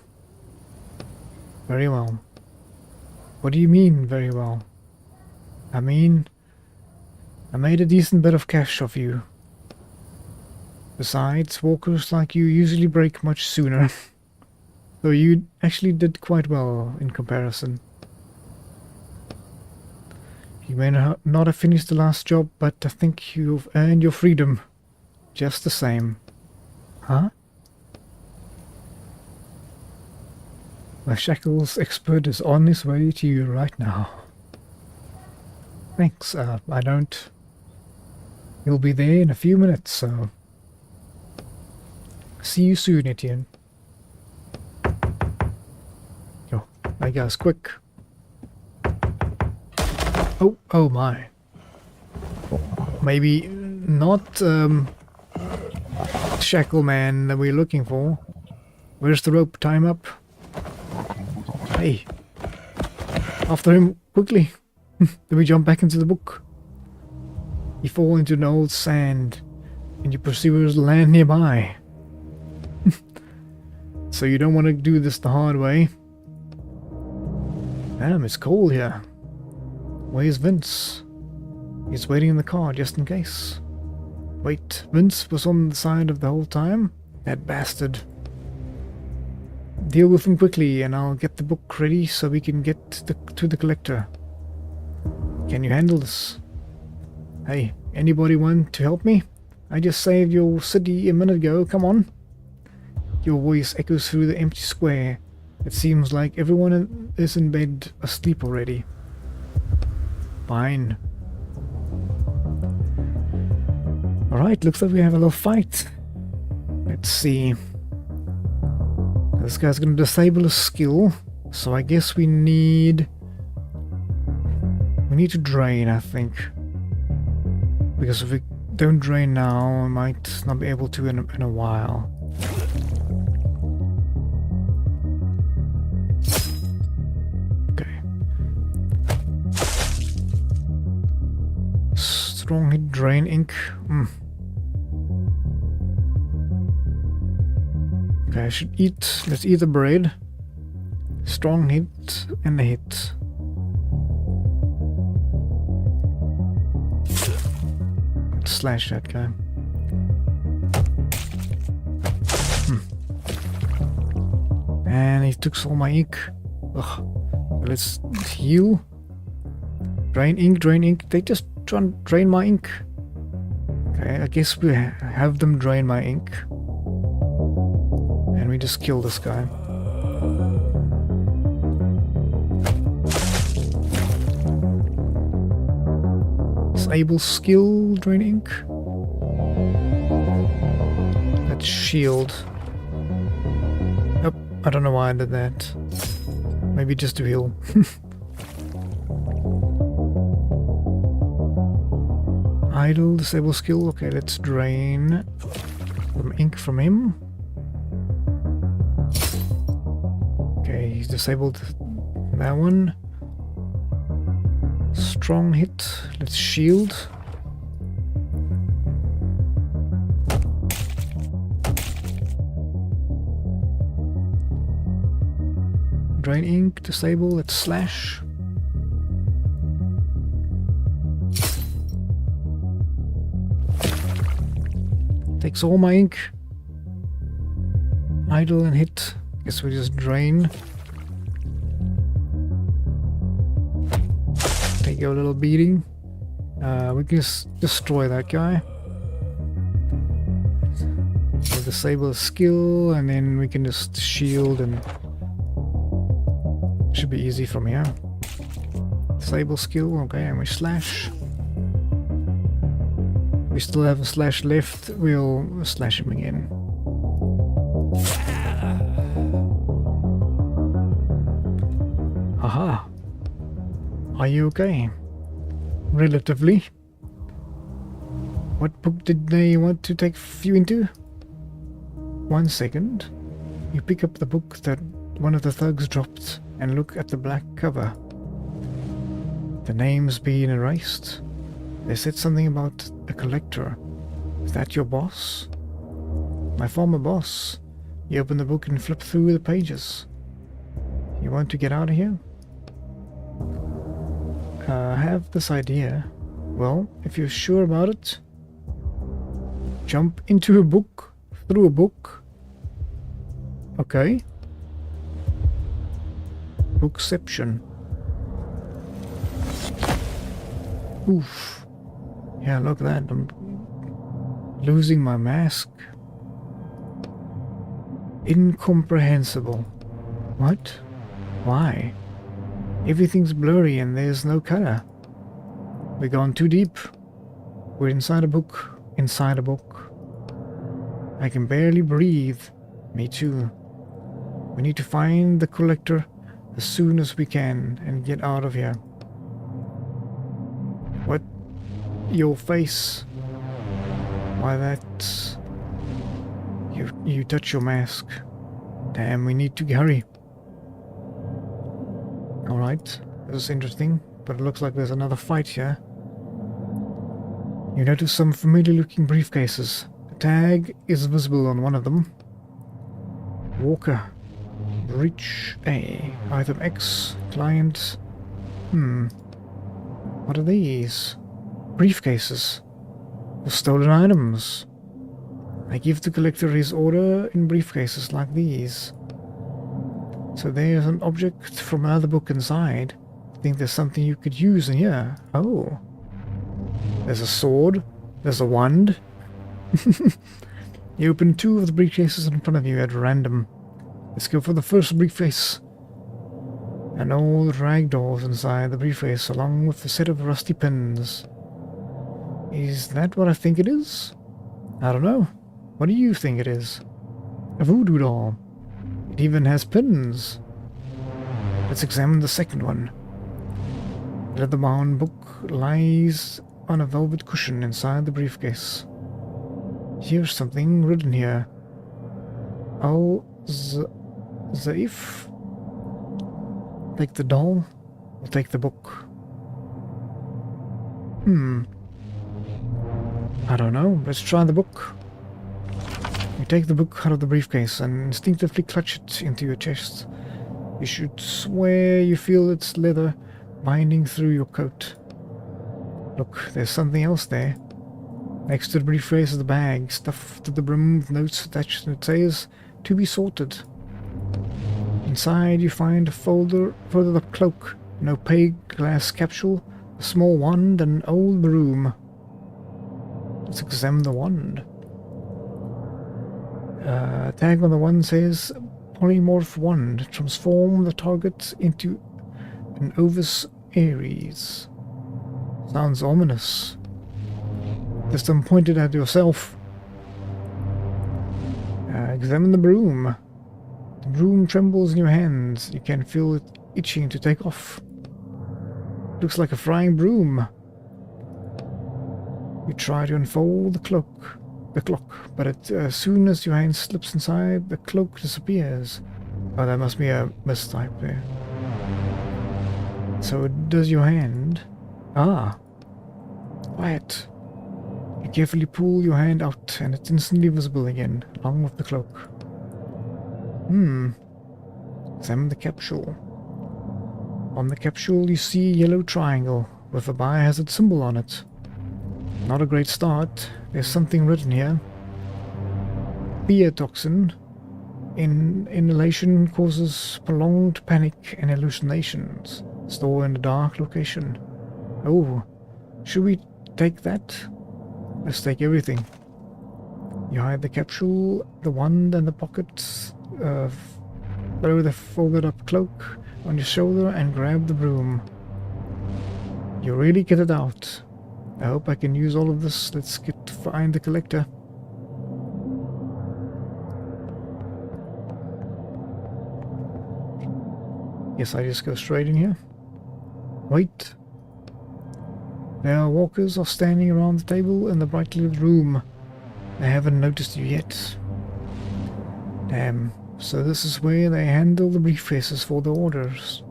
Very well. What do you mean, very well? I mean, I made a decent bit of cash off you. Besides, walkers like you usually break much sooner. So you actually did quite well in comparison. You may not have finished the last job, but I think you've earned your freedom. Just the same. Huh? The shackles expert is on his way to you right now. Thanks, I don't... He'll be there in a few minutes, so... See you soon, Etienne. Yo, I guess quick. Oh my. Maybe not, Shackle Man that we're looking for. Where's the rope? Time up. Hey. After him, quickly. Then we jump back into the book. You fall into an old sand, and your pursuers land nearby. So you don't want to do this the hard way. Damn, it's cold here. Where's Vince? He's waiting in the car just in case. Wait, Vince was on the side of the whole time? That bastard. Deal with him quickly and I'll get the book ready so we can get to the collector. Can you handle this? Hey, anybody want to help me? I just saved your city a minute ago, come on. Your voice echoes through the empty square. It seems like everyone is in bed asleep already. Fine. Alright, looks like we have a little fight. Let's see. This guy's gonna disable a skill, so I guess we need to drain, I think. Because if we don't drain now, I might not be able to in a while. Okay. Strong hit, drain ink. Okay, I should eat. Let's eat the bread. Strong hit and a hit. Let's slash that guy. And he took all my ink. Ugh. Let's heal. Drain ink, drain ink. They just try and drain my ink. Okay, I guess we have them drain my ink. And we just kill this guy. Disable skill, drain ink. That's shield. Nope, I don't know why I did that. Maybe just to heal. Idle, disable skill. Okay, let's drain some ink from him. Okay, he's disabled that one. Strong hit. Let's shield. Drain ink, disable, let's slash. Takes all my ink. Idle and hit. Guess we just drain. Take a little beating. We can just destroy that guy. We'll disable skill and then we can just shield and should be easy from here. Disable skill, okay, and we slash. We still have a slash left, we'll slash him again. Aha. Are you okay? Relatively. What book did they want to take you into? 1 second. You pick up the book that one of the thugs dropped and look at the black cover. The name's been erased. They said something about a collector. Is that your boss? My former boss. You open the book and flip through the pages. You want to get out of here? I have this idea. Well, if you're sure about it, jump into a book, through a book. Okay. Bookception. Oof. Yeah, look at that. I'm losing my mask. Incomprehensible. What? Why? Everything's blurry and there's no color. We've gone too deep. We're inside a book. Inside a book. I can barely breathe. Me too. We need to find the collector as soon as we can and get out of here. What? Your face. Why that? You touch your mask. Damn, we need to hurry. Alright, this is interesting, but it looks like there's another fight here. You notice some familiar looking briefcases. A tag is visible on one of them. Walker. Breach A. Item X. Client. What are these? Briefcases. The stolen items. I give the collector his order in briefcases like these. So there's an object from another book inside. I think there's something you could use in here. Oh. There's a sword. There's a wand. You open 2 of the briefcases in front of you at random. Let's go for the first briefcase. An old rag doll's inside the briefcase along with a set of rusty pins. Is that what I think it is? I don't know. What do you think it is? A voodoo doll. It even has pins. Let's examine the second one. The leather-bound book lies on a velvet cushion inside the briefcase. Here's something written here. Oh, Zaif. Take the doll, or take the book. I don't know. Let's try the book. You take the book out of the briefcase and instinctively clutch it into your chest. You should swear you feel its leather binding through your coat. Look, there's something else there. Next to the briefcase is the bag, stuffed to the brim with notes attached, and it says, "To be sorted." Inside you find a folded up cloak, an opaque glass capsule, a small wand, and an old broom. Let's examine the wand. Tag on the wand says, "Polymorph wand. Transform the target into an Ovis Aries." Sounds ominous. Just don't point it at yourself. Examine the broom. The broom trembles in your hands. You can feel it itching to take off. Looks like a flying broom. You try to unfold the cloak, but as soon as your hand slips inside, the cloak disappears. Oh, that must be a mistype there. So does your hand. Ah. Quiet. You carefully pull your hand out, and it's instantly visible again, along with the cloak. Examine the capsule. On the capsule you see a yellow triangle with a biohazard symbol on it. Not a great start. There's something written here. Fear toxin. Inhalation causes prolonged panic and hallucinations. Store in a dark location. Oh, should we take that? Let's take everything. You hide the capsule, the wand, and the pockets. Throw the folded up cloak on your shoulder and grab the broom. You really get it out. I hope I can use all of this. Let's get to find the collector. Guess I just go straight in here. Wait. Their walkers are standing around the table in the brightly lit room. They haven't noticed you yet. Damn. So this is where they handle the briefcases for the orders.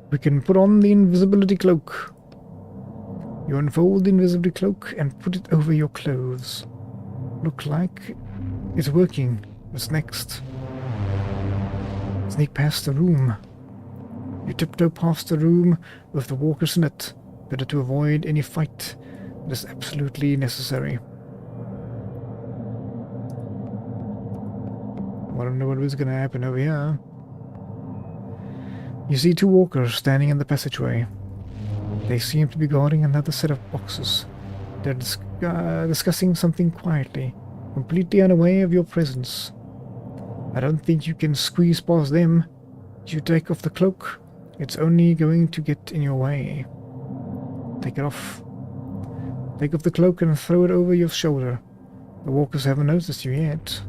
We can put on the invisibility cloak. You unfold the invisibility cloak and put it over your clothes. Look like it's working. What's next? Sneak past the room. You tiptoe past the room with the walkers in it. Better to avoid any fight that is absolutely necessary. I don't know what was going to happen over here. You see two walkers standing in the passageway. They seem to be guarding another set of boxes. They're discussing something quietly, completely unaware of your presence. I don't think you can squeeze past them. If you take off the cloak, it's only going to get in your way. Take it off. Take off the cloak and throw it over your shoulder. The walkers haven't noticed you yet.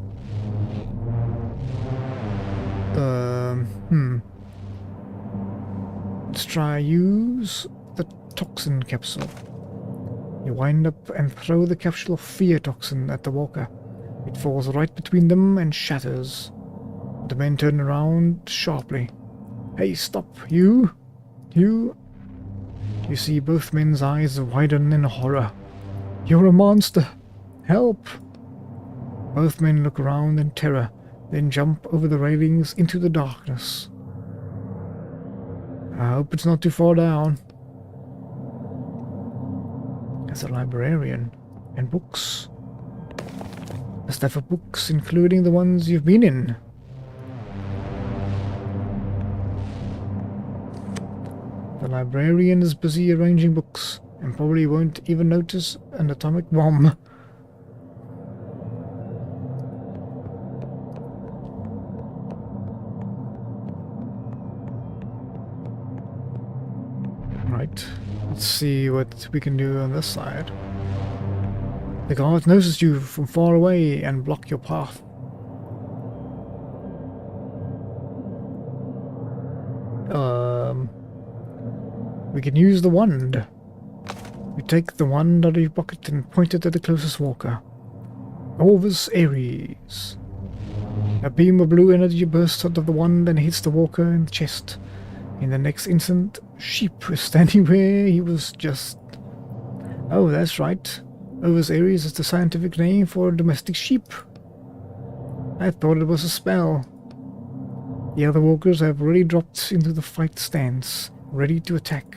Let's try use the toxin capsule. You wind up and throw the capsule of fear toxin at the walker. It falls right between them and shatters. The men turn around sharply. Hey, stop! You! You see both men's eyes widen in horror. You're a monster! Help! Both men look around in terror, then jump over the railings into the darkness. I hope it's not too far down. There's a librarian and books. A stack of books, including the ones you've been in. The librarian is busy arranging books and probably won't even notice an atomic bomb. Right, let's see what we can do on this side. The guards notice you from far away and block your path. We can use the wand. You take the wand out of your pocket and point it at the closest walker. Orvis Ares. A beam of blue energy bursts out of the wand and hits the walker in the chest. In the next instant, Sheep is standing where he was just... Oh, that's right. Orvis Ares is the scientific name for a domestic sheep. I thought it was a spell. The other walkers have already dropped into the fight stance, ready to attack.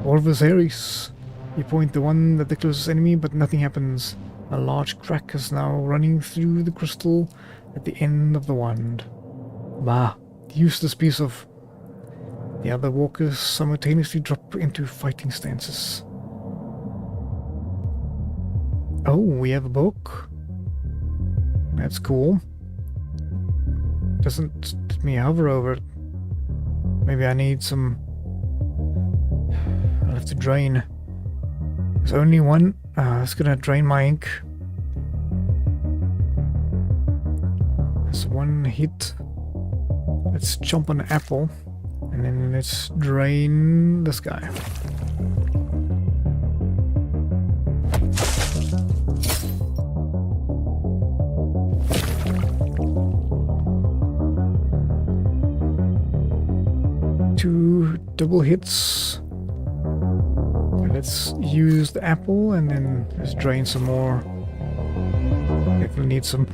Orvis Ares. You point the one at the closest enemy, but nothing happens. A large crack is now running through the crystal at the end of the wand. Bah, useless piece of... The other walkers simultaneously drop into fighting stances. Oh, we have a book. That's cool. Doesn't let me hover over it. Maybe I need some... I'll have to drain. There's only one. It's gonna drain my ink. That's one hit. Let's chomp on an apple. And then let's drain this guy. Two double hits. Okay, let's use the apple and then let's drain some more. Definitely need some.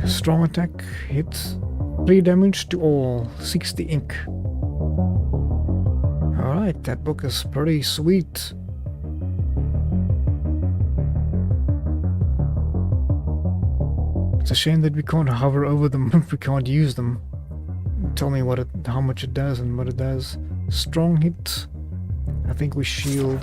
Strong attack, hit, 3 damage to all, 60 ink. Alright, that book is pretty sweet. It's a shame that we can't hover over them if we can't use them. Tell me what how much it does and what it does. Strong hit. I think we shield.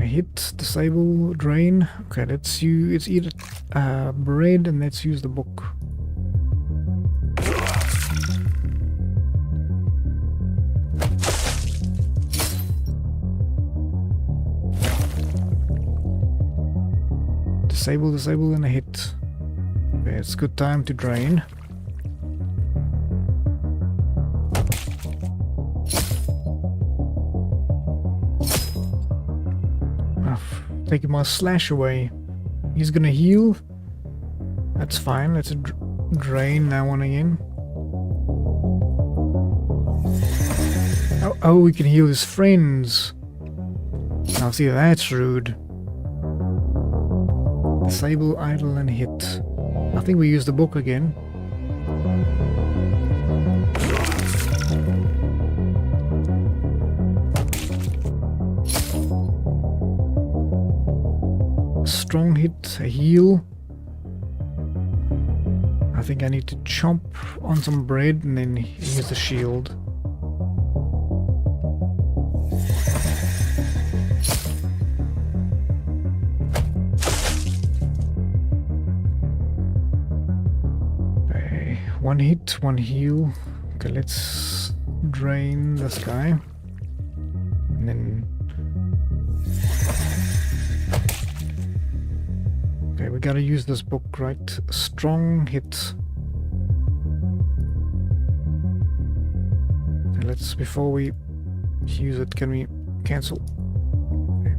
Hit, disable, drain. Okay, let's eat bread and let's use the book. Disable, and a hit. Okay, it's good time to drain. Taking my slash away. He's gonna heal. That's fine. Let's drain that one again. Oh, we can heal his friends. Now see, that's rude. Disable, idle, and hit. I think we use the book again. Strong hit, a heal. I think I need to chomp on some bread and then use the shield. Okay, one hit, one heal. Okay, let's drain this guy. And then... Okay, we gotta use this book, right? Strong hit. Okay, let's, before we use it, can we cancel? Okay.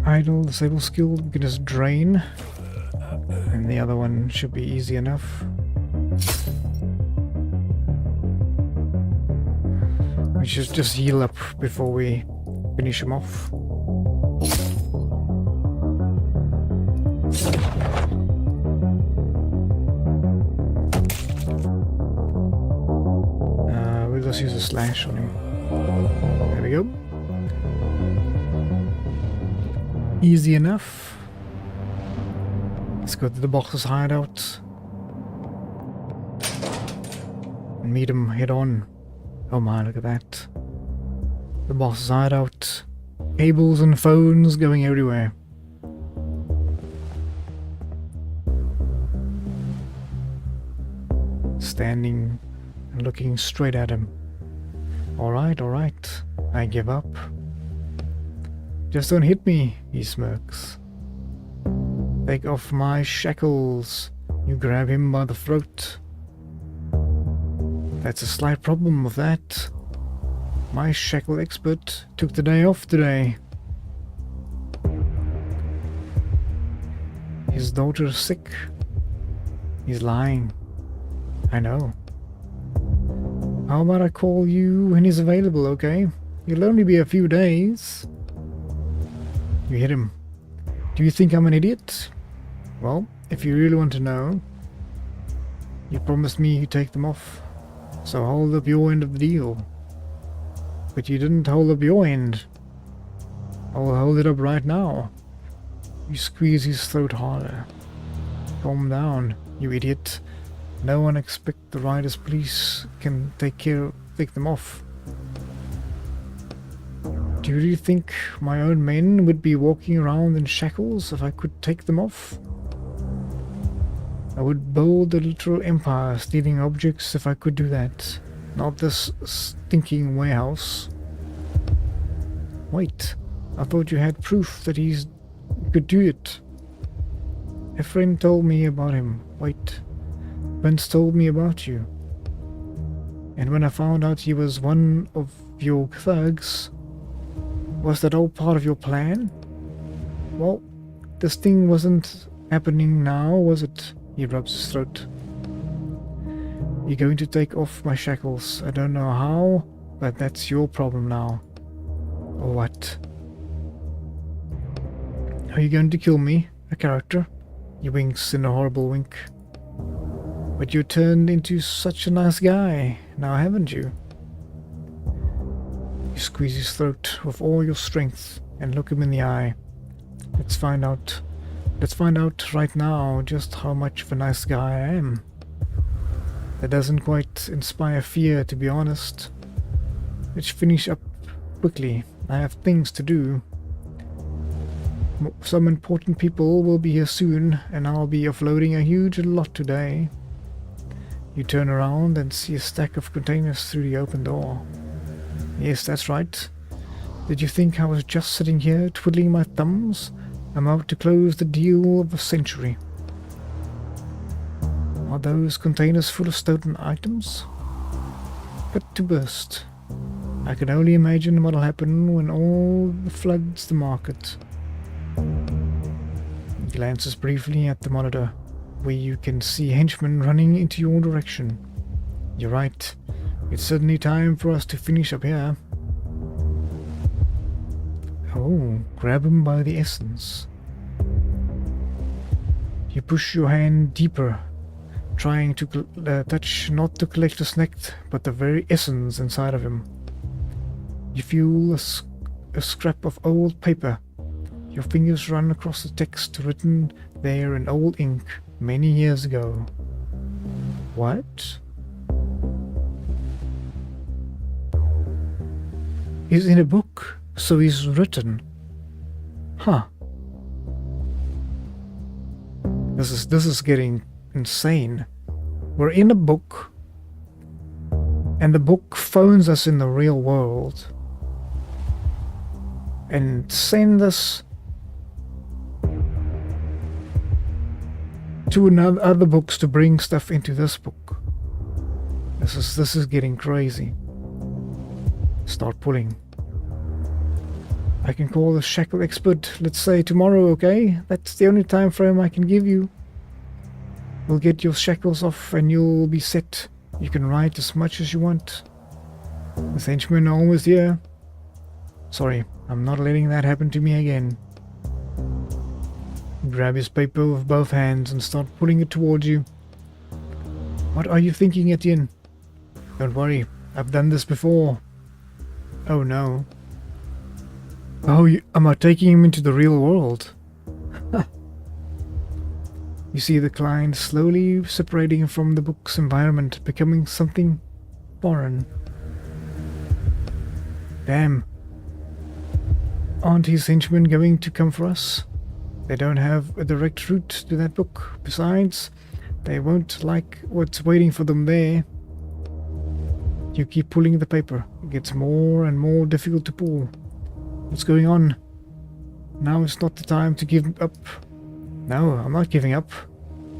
Idle, disable skill, we can just drain. And the other one should be easy enough. We should just heal up before we finish him off. We'll just use a slash on him. There we go. Easy enough. Let's go to the boss's hideout and meet him head on. Oh my, look at that. The boss's hideout. Cables and phones going everywhere. Standing and looking straight at him. Alright, alright. I give up. Just don't hit me, he smirks. Take off my shackles. You grab him by the throat. That's a slight problem with that. My shackle expert took the day off today. His daughter's sick. He's lying. I know. How about I call you when he's available, okay? It'll only be a few days. You hit him. Do you think I'm an idiot? Well, if you really want to know, you promised me you'd take them off. So hold up your end of the deal. But you didn't hold up your end. I'll hold it up right now. You squeeze his throat harder. Calm down, you idiot. No one expects the rider's police can take them off. Do you really think my own men would be walking around in shackles if I could take them off? I would build a literal empire stealing objects if I could do that. Not this stinking warehouse. Wait, I thought you had proof that he could do it. A friend told me about him. Wait, Vince told me about you. And when I found out he was one of your thugs, was that all part of your plan? Well, this thing wasn't happening now, was it? He rubs his throat. You're going to take off my shackles. I don't know how, but that's your problem now. Or what? Are you going to kill me, a character? He winks in a horrible wink. But you turned into such a nice guy, now haven't you? You squeeze his throat with all your strength and look him in the eye. Let's find out right now just how much of a nice guy I am. That doesn't quite inspire fear, to be honest. Let's finish up quickly. I have things to do. Some important people will be here soon, and I'll be offloading a huge lot today. You turn around and see a stack of containers through the open door. Yes, that's right. Did you think I was just sitting here twiddling my thumbs? I'm about to close the deal of the century. Are those containers full of stolen items? Fit to burst. I can only imagine what'll happen when all floods the market. He glances briefly at the monitor, where you can see henchmen running into your direction. You're right. It's certainly time for us to finish up here. Oh, grab him by the essence. You push your hand deeper, trying to touch not the collector's neck, but the very essence inside of him. You feel a scrap of old paper. Your fingers run across the text written there in old ink many years ago. What? He's in a book, so he's written. Huh. This is getting insane. We're in a book, and the book phones us in the real world and sends us to other books to bring stuff into this book. This is getting crazy. Start pulling. I can call the shackle expert, let's say tomorrow, okay? That's the only time frame I can give you. We'll get your shackles off and you'll be set. You can write as much as you want. The henchmen are almost here. Sorry, I'm not letting that happen to me again. Grab his paper with both hands and start pulling it towards you. What are you thinking, Etienne? Don't worry, I've done this before. Oh no. Oh, am I taking him into the real world? You see the client slowly separating from the book's environment, becoming something foreign. Damn. Aren't his henchmen going to come for us? They don't have a direct route to that book. Besides, they won't like what's waiting for them there. You keep pulling the paper. It gets more and more difficult to pull. What's going on? Now is not the time to give up. No, I'm not giving up.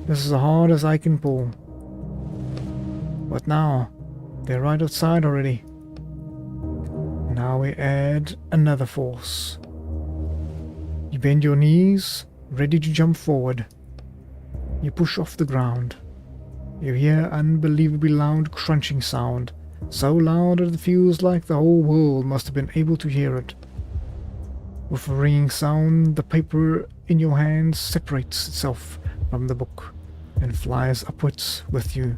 This is as hard as I can pull. What now? They're right outside already. Now we add another force. You bend your knees, ready to jump forward. You push off the ground. You hear unbelievably loud crunching sound, so loud that it feels like the whole world must have been able to hear it. With a ringing sound, the paper in your hands separates itself from the book and flies upwards with you.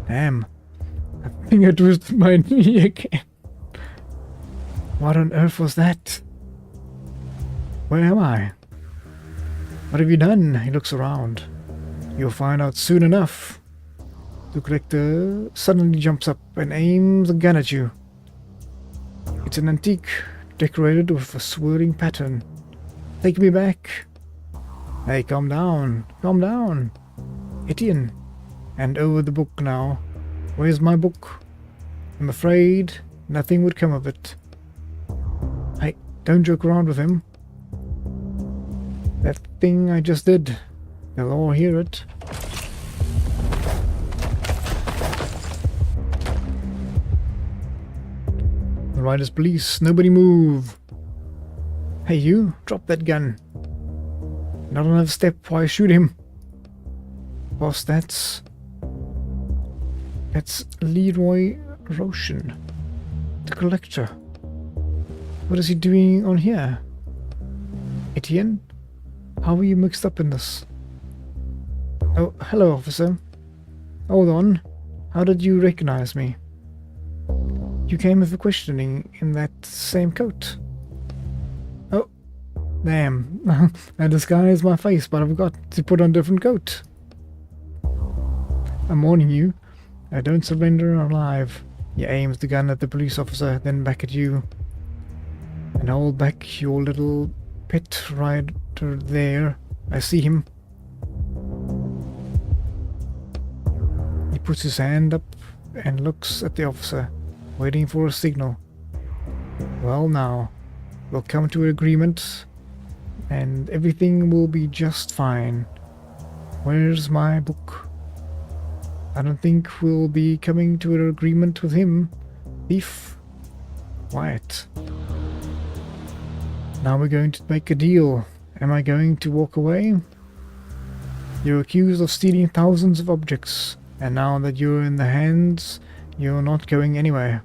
Damn. I think I twisted my knee again. What on earth was that? Where am I? What have you done? He looks around. You'll find out soon enough. The collector suddenly jumps up and aims a gun at you. It's an antique, decorated with a swirling pattern. Take me back. Hey, calm down. Calm down. Etienne. Hand over the book now. Where's my book? I'm afraid nothing would come of it. Hey, don't joke around with him. That thing I just did. They'll all hear it. The riders police. Nobody move. Hey you, drop that gun. Not another step, why shoot him? Boss, that's Leroy Roshan, the collector. What is he doing on here? Etienne? How are you mixed up in this? Oh, hello, officer. Hold on. How did you recognize me? You came for questioning in that same coat. Oh, damn. I disguised my face, but I've got to put on a different coat. I'm warning you. I don't surrender alive. He aims the gun at the police officer, then back at you. And hold back your little pet rider there. I see him. puts his hand up and looks at the officer, waiting for a signal. Well now, we'll come to an agreement and everything will be just fine. Where's my book? I don't think we'll be coming to an agreement with him. Thief. Quiet. Now we're going to make a deal. Am I going to walk away? You're accused of stealing thousands of objects, and now that you're in the hands, you're not going anywhere.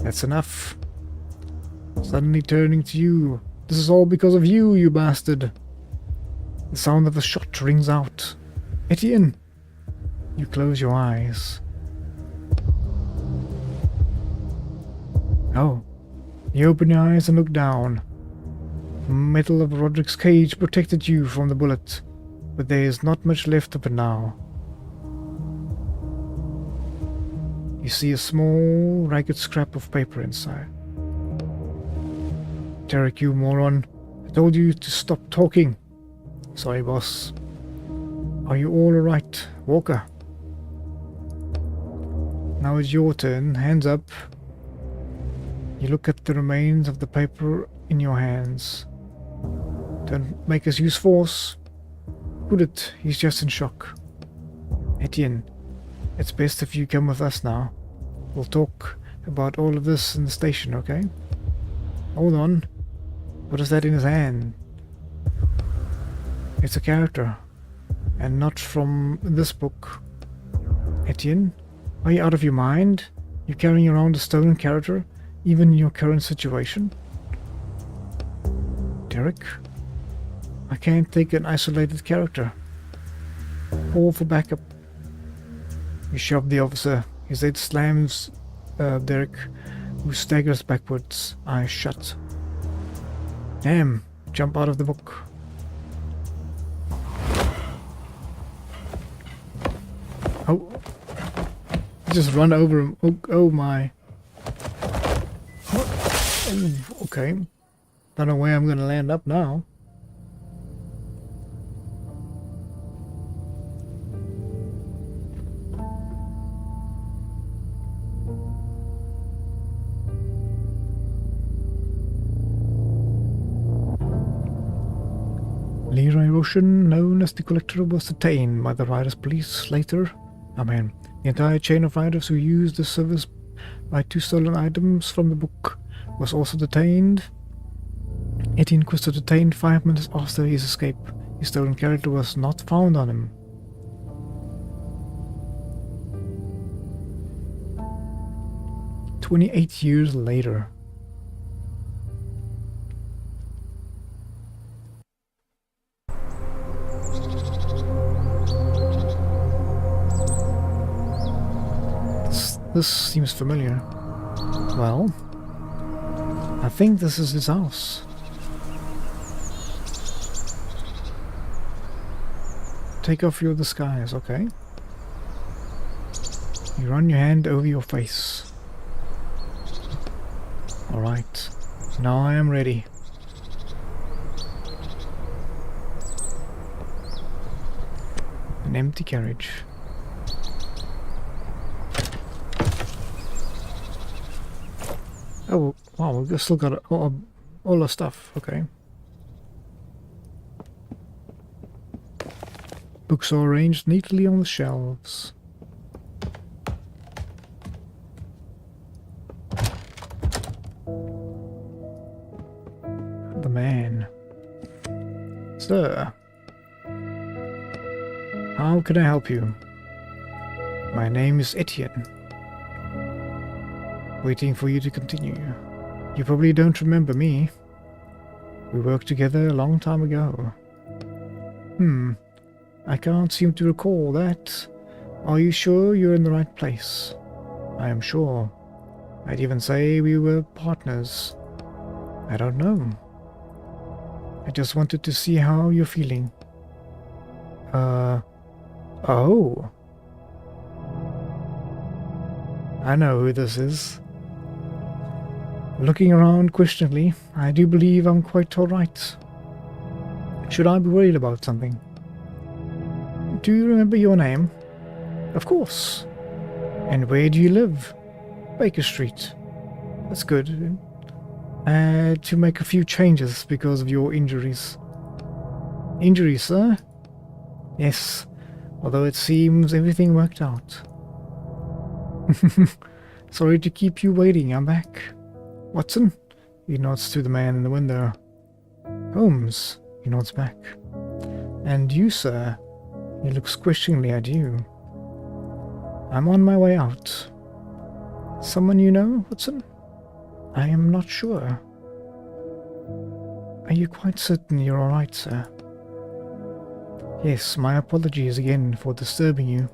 That's enough. Suddenly turning to you. This is all because of you, you bastard. The sound of a shot rings out. Etienne! You close your eyes. Oh. You open your eyes and look down. The metal of Roderick's cage protected you from the bullet, but there is not much left of it now. You see a small, ragged scrap of paper inside. Derek, you moron. I told you to stop talking. Sorry, boss. Are you all alright, Walker? Now it's your turn. Hands up. You look at the remains of the paper in your hands. Don't make us use force. Put it. He's just in shock. Etienne, it's best if you come with us now. We'll talk about all of this in the station, okay? Hold on. What is that in his hand? It's a character. And not from this book. Etienne, are you out of your mind? You're carrying around a stolen character, even in your current situation? Derek? I can't take an isolated character. Call for backup. You shove the officer. His head slams Derek, who staggers backwards, eyes shut. Damn, jump out of the book. Oh, just run over him. Oh my. What? Oh, okay. Don't know where I'm gonna land up now. Leroy Roshan, known as the Collector, was detained by the Riders Police later. The entire chain of riders who used the service by 2 stolen items from the book was also detained. Etienne Quist was detained 5 minutes after his escape. His stolen character was not found on him. "28 years later. This seems familiar. Well, I think this is his house. Take off your disguise, okay? You run your hand over your face. Alright, now I am ready. An empty carriage. Oh, wow, we've still got all the stuff, okay. Books are arranged neatly on the shelves. The man. Sir. How can I help you? My name is Etienne. Waiting for you to continue. You probably don't remember me. We worked together a long time ago. I can't seem to recall that. Are you sure you're in the right place? I am sure. I'd even say we were partners. I don't know. I just wanted to see how you're feeling. Oh. I know who this is. Looking around questioningly, I do believe I'm quite alright. Should I be worried about something? Do you remember your name? Of course. And where do you live? Baker Street. That's good. I had to make a few changes because of your injuries. Injuries, sir? Yes. Although it seems everything worked out. Sorry to keep you waiting. I'm back. Watson? He nods to the man in the window. Holmes? He nods back. And you, sir? He looks questioningly at you. I'm on my way out. Someone you know, Watson? I am not sure. Are you quite certain you're alright, sir? Yes, my apologies again for disturbing you.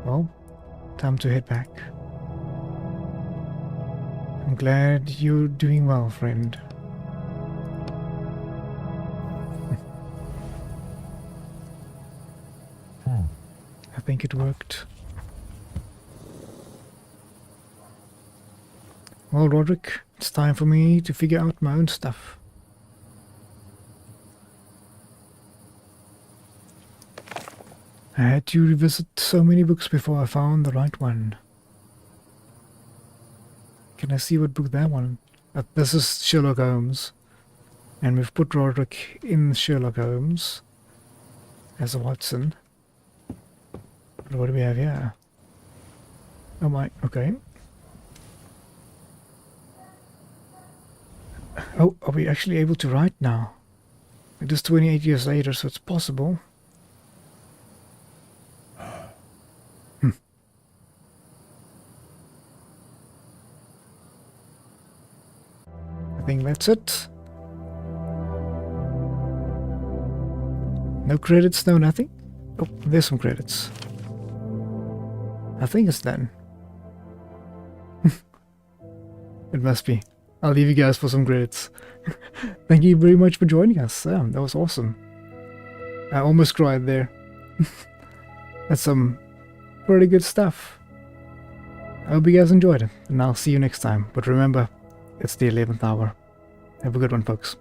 Well, time to head back. I'm glad you're doing well, friend. I think it worked. Well, Roderick, it's time for me to figure out my own stuff. I had to revisit so many books before I found the right one. Can I see what book that one? This is Sherlock Holmes. And we've put Roderick in Sherlock Holmes as a Watson. What do we have here? Oh my, okay. Oh, are we actually able to write now? It is 28 years later, so it's possible. I think that's it. No credits, no nothing. Oh, there's some credits. I think it's done. It must be. I'll leave you guys for some credits. Thank you very much for joining us. That was awesome. I almost cried there. That's some pretty good stuff. I hope you guys enjoyed it, and I'll see you next time. But remember, it's the 11th hour. Have a good one, folks.